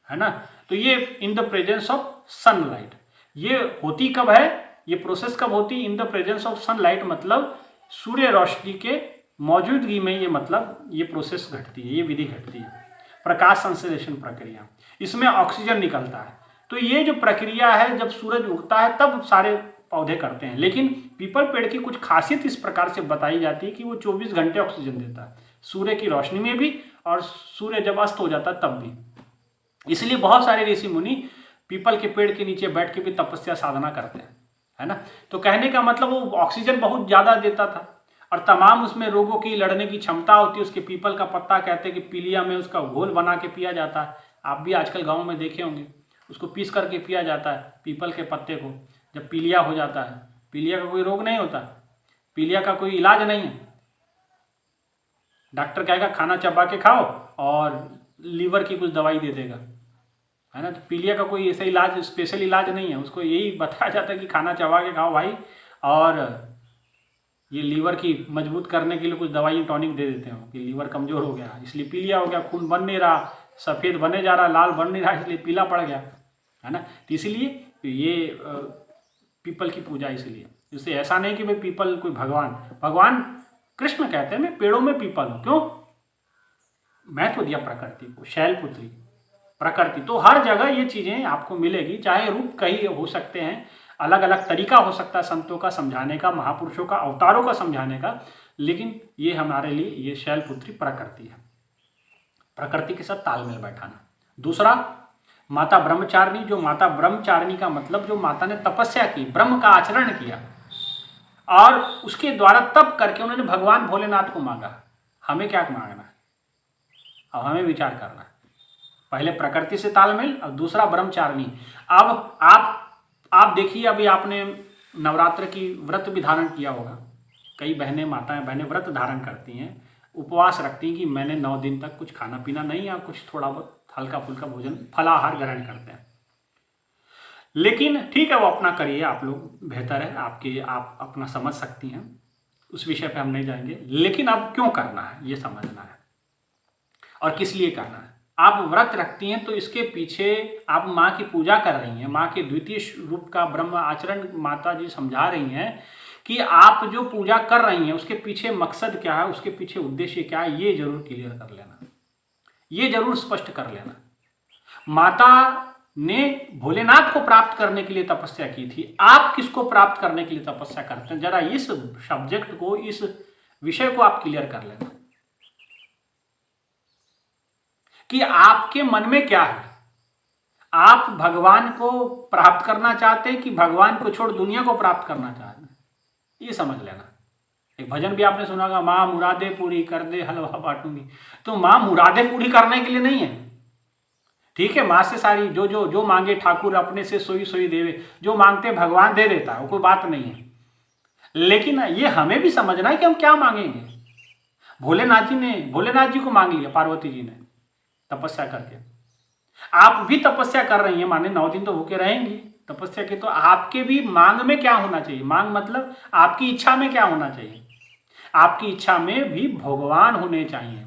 है ना। तो ये in the presence of sunlight, ये होती कब है, ये प्रोसेस कब होती? In the presence of sunlight, मतलब सूर्य रोशनी के मौजूदगी में ये मतलब ये प्रोसेस घटती है, ये विधि घटती है, प्रकाश संश्लेषण प्रक्रिया। इसमें ऑक्सीजन निकलता है। तो ये जो प्रक्रिया है, जब सूरज उगता है तब सारे पौधे करते हैं। लेकिन पीपल पेड़ की कुछ खासियत इस प्रकार से बताई जाती है कि वो 24 घंटे ऑक्सीजन देता है, सूर्य की रोशनी में भी और सूर्य जब अस्त हो जाता है तब भी। इसलिए बहुत सारे ऋषि मुनि पीपल के पेड़ के नीचे बैठ के भी तपस्या साधना करते हैं, है ना। तो कहने का मतलब वो ऑक्सीजन बहुत ज़्यादा देता था, और तमाम उसमें रोगों की लड़ने की क्षमता होती है। उसके पीपल का पत्ता कहते हैं कि पीलिया में उसका घोल बना के पिया जाता है। आप भी आजकल गाँव में देखे होंगे, उसको पीस करके पिया जाता है पीपल के पत्ते को, जब पीलिया हो जाता है। पीलिया का कोई रोग नहीं होता, पीलिया का कोई इलाज नहीं है। डॉक्टर कहेगा खाना चबा के खाओ और लीवर की कुछ दवाई दे देगा, है ना। तो पीलिया का कोई ऐसा इलाज, स्पेशल इलाज नहीं है, उसको यही बताया जाता है कि खाना चबा के खाओ भाई, और ये लीवर की मजबूत करने के लिए कुछ दवाई टॉनिक दे देते हो कि लीवर कमज़ोर हो गया, इसलिए पीलिया हो गया, खून बन नहीं रहा, सफ़ेद बने जा रहा, लाल बन नहीं रहा, इसलिए पीला पड़ गया, है ना। तो इसलिए ये पीपल की पूजा, इसलिए इससे ऐसा नहीं कि भाई पीपल कोई भगवान कृष्ण कहते हैं मैं पेड़ों में पीपल हूँ। क्यों? महत्व दिया प्रकृति को, शैलपुत्री प्रकृति। तो हर जगह ये चीज़ें आपको मिलेगी, चाहे रूप कई हो सकते हैं, अलग अलग तरीका हो सकता है संतों का समझाने का, महापुरुषों का, अवतारों का समझाने का, लेकिन ये हमारे लिए ये शैलपुत्री प्रकृति है, प्रकृति के साथ तालमेल बैठाना। दूसरा, माता ब्रह्मचारिणी। जो माता ब्रह्मचारिणी का मतलब जो माता ने तपस्या की, ब्रह्म का आचरण किया, और उसके द्वारा तप करके उन्होंने भगवान भोलेनाथ को मांगा। हमें क्या मांगना है? अब हमें विचार करना है। पहले प्रकृति से तालमेल, और दूसरा ब्रह्मचारिणी। अब आप देखिए, अभी आपने नवरात्र की व्रत भी धारण किया होगा। कई बहनें, माताएं बहनें व्रत धारण करती हैं, उपवास रखती हैं कि मैंने 9 दिन तक कुछ खाना पीना नहीं, या कुछ थोड़ा बहुत हल्का फुल्का भोजन, फलाहार ग्रहण करते हैं। लेकिन ठीक है, वो अपना करिए, आप लोग, बेहतर है, आप अपना समझ सकती हैं, उस विषय पे हम नहीं जाएंगे। लेकिन अब क्यों करना है ये समझना है, और किस लिए करना है। आप व्रत रखती हैं तो इसके पीछे आप माँ की पूजा कर रही हैं, माँ के द्वितीय रूप का ब्रह्म आचरण माता जी समझा रही हैं कि आप जो पूजा कर रही हैं उसके पीछे मकसद क्या है, उसके पीछे उद्देश्य क्या है, ये जरूर क्लियर कर लेना, ये जरूर स्पष्ट कर लेना। माता ने भोलेनाथ को प्राप्त करने के लिए तपस्या की थी। आप किसको प्राप्त करने के लिए तपस्या करते हैं? जरा इस सब्जेक्ट को, इस विषय को आप क्लियर कर लेना कि आपके मन में क्या है। आप भगवान को प्राप्त करना चाहते हैं कि भगवान को छोड़ दुनिया को प्राप्त करना चाहते हैं? ये समझ लेना। एक भजन भी आपने सुना होगा, माँ मुरादे पूरी कर दे हलवा बांटूंगी। तो माँ मुरादे पूरी करने के लिए नहीं है, ठीक है। माँ से सारी जो जो जो मांगे ठाकुर अपने से सोई सोई देवे, जो मांगते भगवान दे देता है, वो कोई बात नहीं है। लेकिन ये हमें भी समझना है कि हम क्या मांगेंगे। भोलेनाथ जी को मांग लिया पार्वती जी ने तपस्या करके। आप भी तपस्या कर रही हैं, माने 9 दिन तो भूखे रहेंगी तपस्या के, तो आपके भी मांग में क्या होना चाहिए? मांग मतलब आपकी इच्छा में क्या होना चाहिए? आपकी इच्छा में भी भगवान होने चाहिए,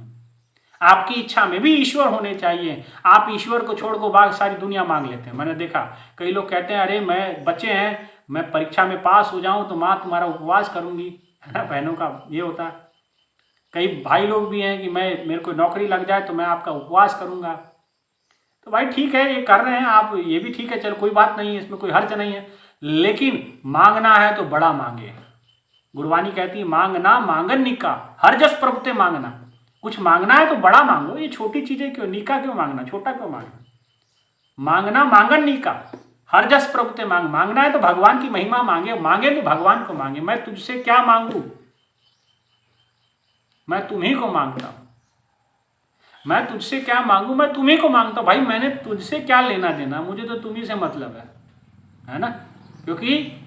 आपकी इच्छा में भी ईश्वर होने चाहिए। आप ईश्वर को छोड़ को बाकी सारी दुनिया मांग लेते हैं। मैंने देखा कई लोग कहते हैं अरे मैं बच्चे हैं, मैं परीक्षा में पास हो जाऊं तो माँ तुम्हारा उपवास करूंगी, है ना। बहनों का ये होता है। कई भाई लोग भी हैं कि मेरे को नौकरी लग जाए तो मैं आपका उपवास करूंगा। तो भाई ठीक है, ये कर रहे हैं आप, ये भी ठीक है, चलो कोई बात नहीं है, इसमें कोई हर्ज नहीं है। लेकिन मांगना है तो बड़ा मांगे। गुरबानी कहती है मांगना मांगन निका, हर जस प्रभुते मांगना। कुछ मांगना है तो बड़ा मांगो, ये छोटी चीजें क्यों, निका क्यों मांगना, छोटा क्यों मांगना। मांगना मांगन निका, हर जस प्रभुते मांग। मांगना है तो भगवान की महिमा मांगे, मांगे तो भगवान को मांगे। मैं तुझसे क्या मांगू, मैं तुम्ही को मांगता हूं। मैं तुझसे क्या मांगू, मैं तुम्ही को मांगता हूं। भाई मैंने तुझसे क्या लेना देना, मुझे तो तुम्ही से मतलब है ना। क्योंकि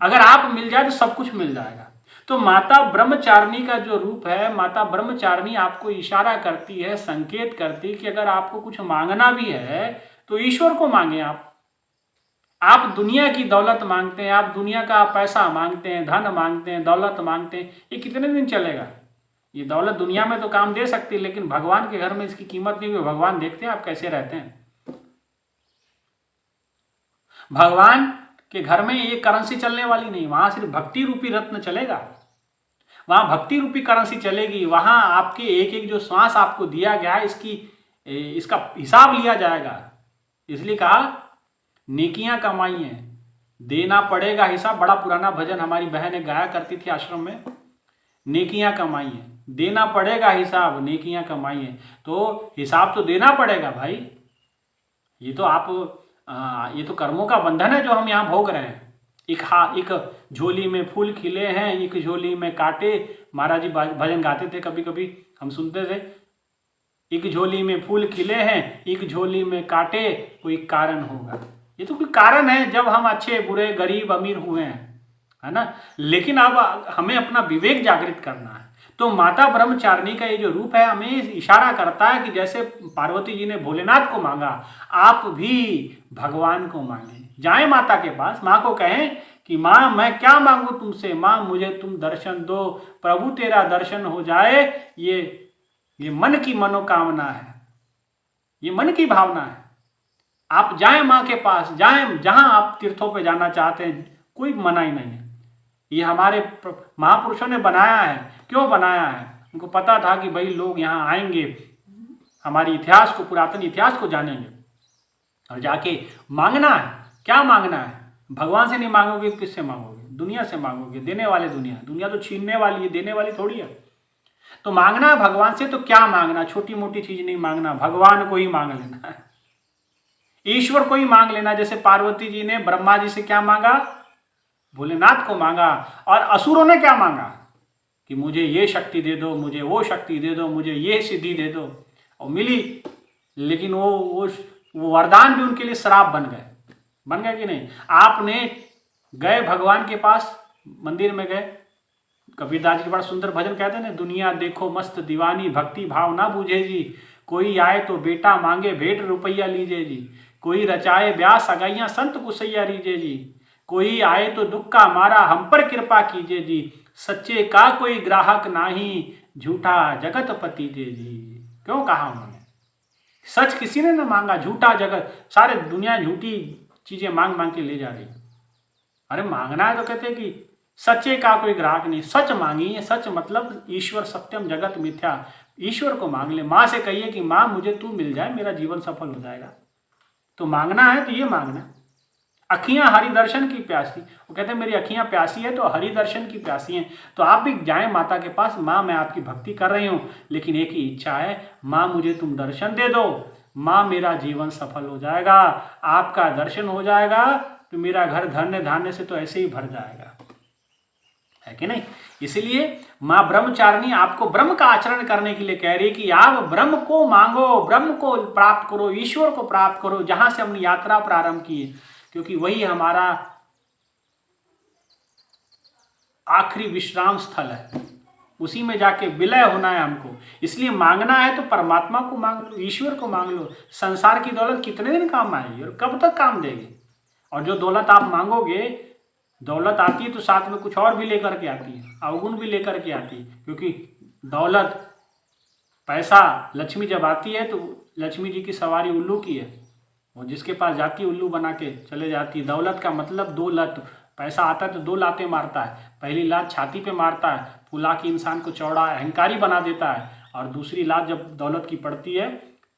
अगर आप मिल जाए तो सब कुछ मिल जाएगा। तो माता ब्रह्मचारिणी का जो रूप है, माता ब्रह्मचारिणी आपको इशारा करती है, संकेत करती है कि अगर आपको कुछ मांगना भी है तो ईश्वर को मांगे। आप दुनिया की दौलत मांगते हैं, आप दुनिया का पैसा मांगते हैं, धन मांगते हैं, दौलत मांगते हैं, ये कितने दिन चलेगा। ये दौलत दुनिया में तो काम दे सकती है, लेकिन भगवान के घर में इसकी कीमत नहीं हुई। भगवान देखते हैं आप कैसे रहते हैं। भगवान के घर में ये करेंसी चलने वाली नहीं, वहां सिर्फ भक्ति रूपी रत्न चलेगा, वहां भक्ति रूपी करेंसी चलेगी। वहां आपके एक एक जो श्वास आपको दिया गया है, इसका हिसाब लिया जाएगा। इसलिए कहा नेकियां कमाई है, देना पड़ेगा हिसाब। बड़ा पुराना भजन हमारी बहन गाया करती थी आश्रम में, नेकियां कमाई है, देना पड़ेगा हिसाब, नेकियां कमाई है। तो हिसाब तो देना पड़ेगा भाई। ये तो कर्मों का बंधन है जो हम यहाँ भोग रहे हैं। एक झोली में फूल खिले हैं, एक झोली में कांटे। महाराज जी भजन गाते थे, कभी कभी हम सुनते थे। एक झोली में फूल खिले हैं, एक झोली में कांटे, कोई कारण होगा। ये तो कोई कारण है जब हम अच्छे बुरे गरीब अमीर हुए हैं, है ना। लेकिन अब हमें अपना विवेक जागृत करना है। तो माता ब्रह्मचारिणी का ये जो रूप है हमें इशारा करता है कि जैसे पार्वती जी ने भोलेनाथ को मांगा, आप भी भगवान को मांगे। जाएं माता के पास, माँ को कहें कि माँ मैं क्या मांगू तुमसे, माँ मुझे तुम दर्शन दो, प्रभु तेरा दर्शन हो जाए। ये मन की मनोकामना है, ये मन की भावना है। आप जाएं माँ के पास, जाएं जहां आप तीर्थों पे जाना चाहते हैं, कोई मनाही नहीं है। ये हमारे महापुरुषों ने बनाया है। क्यों बनाया है? उनको पता था कि भाई लोग यहाँ आएंगे, हमारे इतिहास को, पुरातन इतिहास को जानेंगे, और जाके मांगना है। क्या मांगना है? भगवान से नहीं मांगोगे, किससे मांगोगे? दुनिया से मांगोगे। देने वाले दुनिया तो छीनने वाली है, देने वाली थोड़ी है। तो मांगना है भगवान से। तो क्या मांगना? छोटी मोटी चीज नहीं मांगना, भगवान को ही मांग लेना है, ईश्वर को ही मांग लेना। जैसे पार्वती जी ने ब्रह्मा जी से क्या मांगा? भोलेनाथ को मांगा। और असुरों ने क्या मांगा? कि मुझे ये शक्ति दे दो, मुझे वो शक्ति दे दो, मुझे ये सिद्धि दे दो, और मिली। लेकिन वो वरदान भी उनके लिए श्राप बन गए कि नहीं? आपने गए भगवान के पास, मंदिर में गए, कबीरदास जी बड़ा सुंदर भजन कहते हैं ना, दुनिया देखो मस्त दीवानी, भक्ति भाव ना बूझे जी। कोई आए तो बेटा मांगे, भेंट रुपया लीजे जी। कोई रचाए ब्याह सगाइयां, संत कुसैया रीजे जी। कोई आए तो दुख का मारा, हम पर कृपा कीजिए जी। सच्चे का कोई ग्राहक नाही, झूठा जगत पति दे जी। क्यों कहा उन्होंने? सच किसी ने ना मांगा, झूठा जगत, सारे दुनिया झूठी चीजें मांग मांग के ले जा रही। अरे मांगना है तो कहते हैं कि सच्चे का कोई ग्राहक नहीं, सच मांगिए। सच मतलब ईश्वर सत्यम जगत मिथ्या, ईश्वर को मांग ले। माँ से कहिए कि माँ मुझे तू मिल जाए, मेरा जीवन सफल हो जाएगा। तो मांगना है तो ये मांगना। अखियां हरि दर्शन की प्यासी, वो कहते हैं मेरी अखियां प्यासी है तो हरि दर्शन की प्यासी हैं। तो आप भी जाएं माता के पास, माँ मैं आपकी भक्ति कर रही हूँ, लेकिन एक ही इच्छा है, माँ मुझे तुम दर्शन दे दो, माँ मेरा जीवन सफल हो जाएगा, आपका दर्शन हो जाएगा तो मेरा घर धन्य धान्य से तो ऐसे ही भर जाएगा, है कि नहीं। इसलिए माँ ब्रह्मचारिणी आपको ब्रह्म का आचरण करने के लिए कह रही है कि आप ब्रह्म को मांगो, ब्रह्म को प्राप्त करो, ईश्वर को प्राप्त करो, जहां से हमने यात्रा प्रारंभ की है, क्योंकि वही हमारा आखिरी विश्राम स्थल है, उसी में जाके विलय होना है हमको। इसलिए मांगना है तो परमात्मा को मांग लो, ईश्वर को मांग लो। संसार की दौलत कितने दिन काम आएगी और कब तक काम देगी। और जो दौलत आप मांगोगे, दौलत आती है तो साथ में कुछ और भी लेकर के आती है, अवगुण भी लेकर के आती है, क्योंकि दौलत, पैसा, लक्ष्मी जब आती है तो लक्ष्मी जी की सवारी उल्लू की है, वो जिसके पास जाती है उल्लू बना के चले जाती है। दौलत का मतलब दो लत, पैसा आता है तो दो लातें मारता है, पहली लात छाती पे मारता है, फुला के इंसान को चौड़ा अहंकारी बना देता है, और दूसरी लात जब दौलत की पड़ती है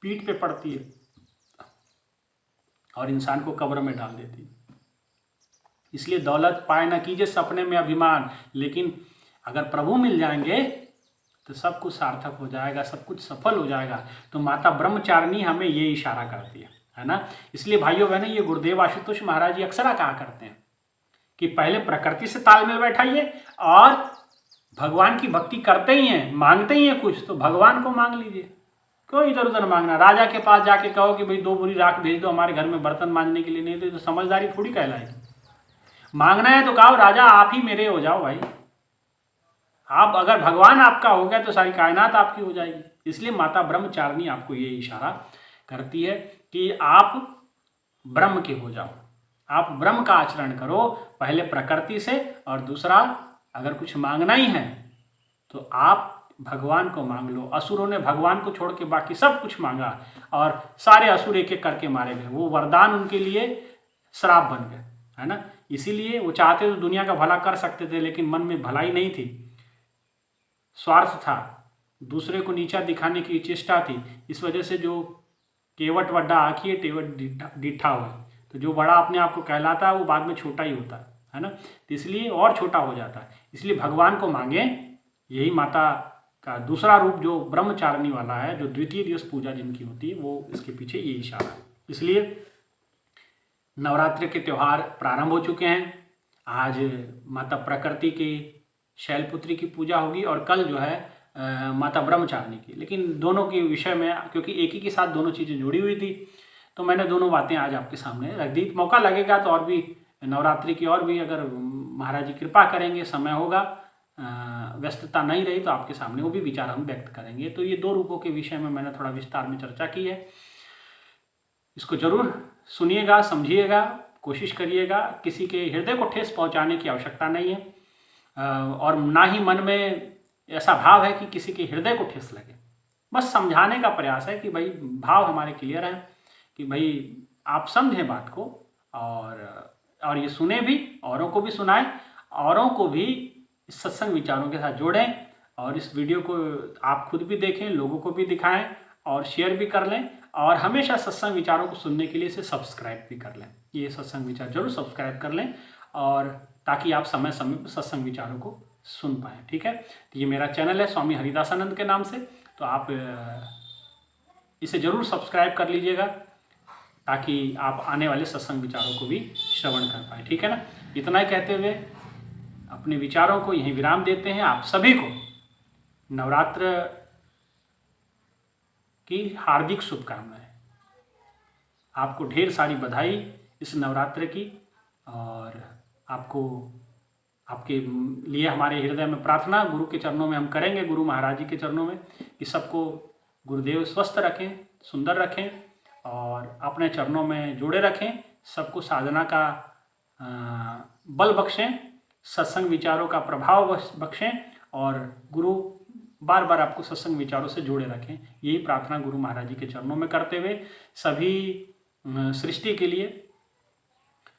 पीठ पे पड़ती है और इंसान को कब्र में डाल देती है। इसलिए दौलत पाए न कीजिए सपने में अभिमान, लेकिन अगर प्रभु मिल जाएंगे तो सब कुछ सार्थक हो जाएगा, सब कुछ सफल हो जाएगा। तो माता ब्रह्मचारिणी हमें ये इशारा करती है ना। इसलिए भाइयों बहनों, ये गुरुदेव आशुतोष महाराज जी अक्सर कहा करते हैं कि पहले प्रकृति से तालमेल बैठाइए, और भगवान की भक्ति करते ही हैं, मांगते ही हैं कुछ तो भगवान को मांग लीजिए, क्यों इधर उधर मांगना। राजा के पास जाके कहो कि भाई 2 बोरी राख भेज दो हमारे घर में बर्तन मांजने के लिए, नहीं तो समझदारी थोड़ी कहलाएगी। मांगना है तो कहो राजा आप ही मेरे हो जाओ भाई, आप अगर भगवान आपका हो गया तो सारी कायनात आपकी हो जाएगी। इसलिए माता ब्रह्मचारिणी आपको ये इशारा करती है कि आप ब्रह्म के हो जाओ, आप ब्रह्म का आचरण करो, पहले प्रकृति से, और दूसरा अगर कुछ मांगना ही है तो आप भगवान को मांग लो। असुरों ने भगवान को छोड़ के बाकी सब कुछ मांगा और सारे असुर एक एक करके मारे गए, वो वरदान उनके लिए श्राप बन गए, है ना। इसीलिए वो चाहते तो दुनिया का भला कर सकते थे, लेकिन मन में भलाई नहीं थी, स्वार्थ था, दूसरे को नीचा दिखाने की चेष्टा थी। इस वजह से जो केवट वड्डा आखिए टेवट डिठा हुआ, तो जो बड़ा अपने आप को कहलाता है वो बाद में छोटा ही होता है ना, तो इसलिए और छोटा हो जाता है। इसलिए भगवान को मांगे, यही माता का दूसरा रूप जो ब्रह्मचारिणी वाला है, जो द्वितीय दिवस पूजा जिनकी होती है, वो इसके पीछे ये इशारा है। इसलिए नवरात्रि के त्यौहार प्रारंभ हो चुके हैं। आज माता प्रकृति की शैलपुत्री की पूजा होगी और कल जो है माता ब्रह्मचारिणी की। लेकिन दोनों के विषय में, क्योंकि एक ही के साथ दोनों चीज़ें जुड़ी हुई थी, तो मैंने दोनों बातें आज आपके सामने रख दी। मौका लगेगा तो और भी नवरात्रि की, और भी अगर महाराज जी कृपा करेंगे, समय होगा, व्यस्तता नहीं रही तो आपके सामने वो भी विचार हम व्यक्त करेंगे। तो ये 2 रूपों के विषय में मैंने थोड़ा विस्तार में चर्चा की है। इसको जरूर सुनिएगा, समझिएगा, कोशिश करिएगा। किसी के हृदय को ठेस पहुंचाने की आवश्यकता नहीं है, और ना ही मन में ऐसा भाव है कि किसी के हृदय को ठेस लगे। बस समझाने का प्रयास है कि भाई भाव हमारे क्लियर हैं, कि भाई आप समझें बात को, और ये सुने भी, औरों को भी सुनाएं, औरों को भी इस सत्संग विचारों के साथ जोड़ें, और इस वीडियो को आप खुद भी देखें, लोगों को भी दिखाएं और शेयर भी कर लें, और हमेशा सत्संग विचारों को सुनने के लिए इसे सब्सक्राइब भी कर लें। ये सत्संग विचार जरूर सब्सक्राइब कर लें, और ताकि आप समय समय पर सत्संग विचारों को सुन पाएँ, ठीक है। तो ये मेरा चैनल है स्वामी हरिदासानंद के नाम से, तो आप इसे जरूर सब्सक्राइब कर लीजिएगा, ताकि आप आने वाले सत्संग विचारों को भी श्रवण कर पाएँ, ठीक है ना। इतना ही कहते हुए अपने विचारों को यहीं विराम देते हैं। आप सभी को नवरात्र की हार्दिक शुभकामनाएं, आपको ढेर सारी बधाई इस नवरात्र की, और आपको, आपके लिए हमारे हृदय में प्रार्थना गुरु के चरणों में हम करेंगे, गुरु महाराज जी के चरणों में, कि सबको गुरुदेव स्वस्थ रखें, सुंदर रखें और अपने चरणों में जोड़े रखें, सबको साधना का बल बख्शें, सत्संग विचारों का प्रभाव बख्शें, और गुरु बार बार आपको सत्संग विचारों से जोड़े रखें। यही प्रार्थना गुरु महाराज जी के चरणों में करते हुए सभी सृष्टि के लिए,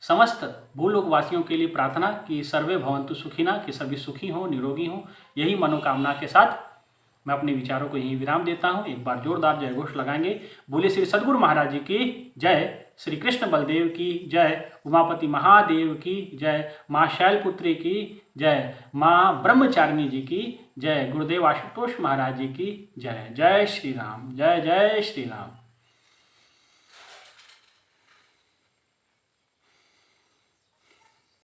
समस्त भूलोक वासियों के लिए प्रार्थना कि सर्वे भवन्तु सुखिना, कि सभी सुखी हों, निरोगी हों। यही मनोकामना के साथ मैं अपने विचारों को यहीं विराम देता हूँ। एक बार जोरदार जय घोष लगाएंगे। बोले श्री सद्गुरु महाराज जी की जय। श्री कृष्ण बलदेव की जय, उमापति महादेव की जय, माँ शैलपुत्री की जय, माँ ब्रह्मचारिणी जी की जय, गुरुदेव आशुतोष महाराज जी की जय। जय श्री राम, जय जय श्री राम।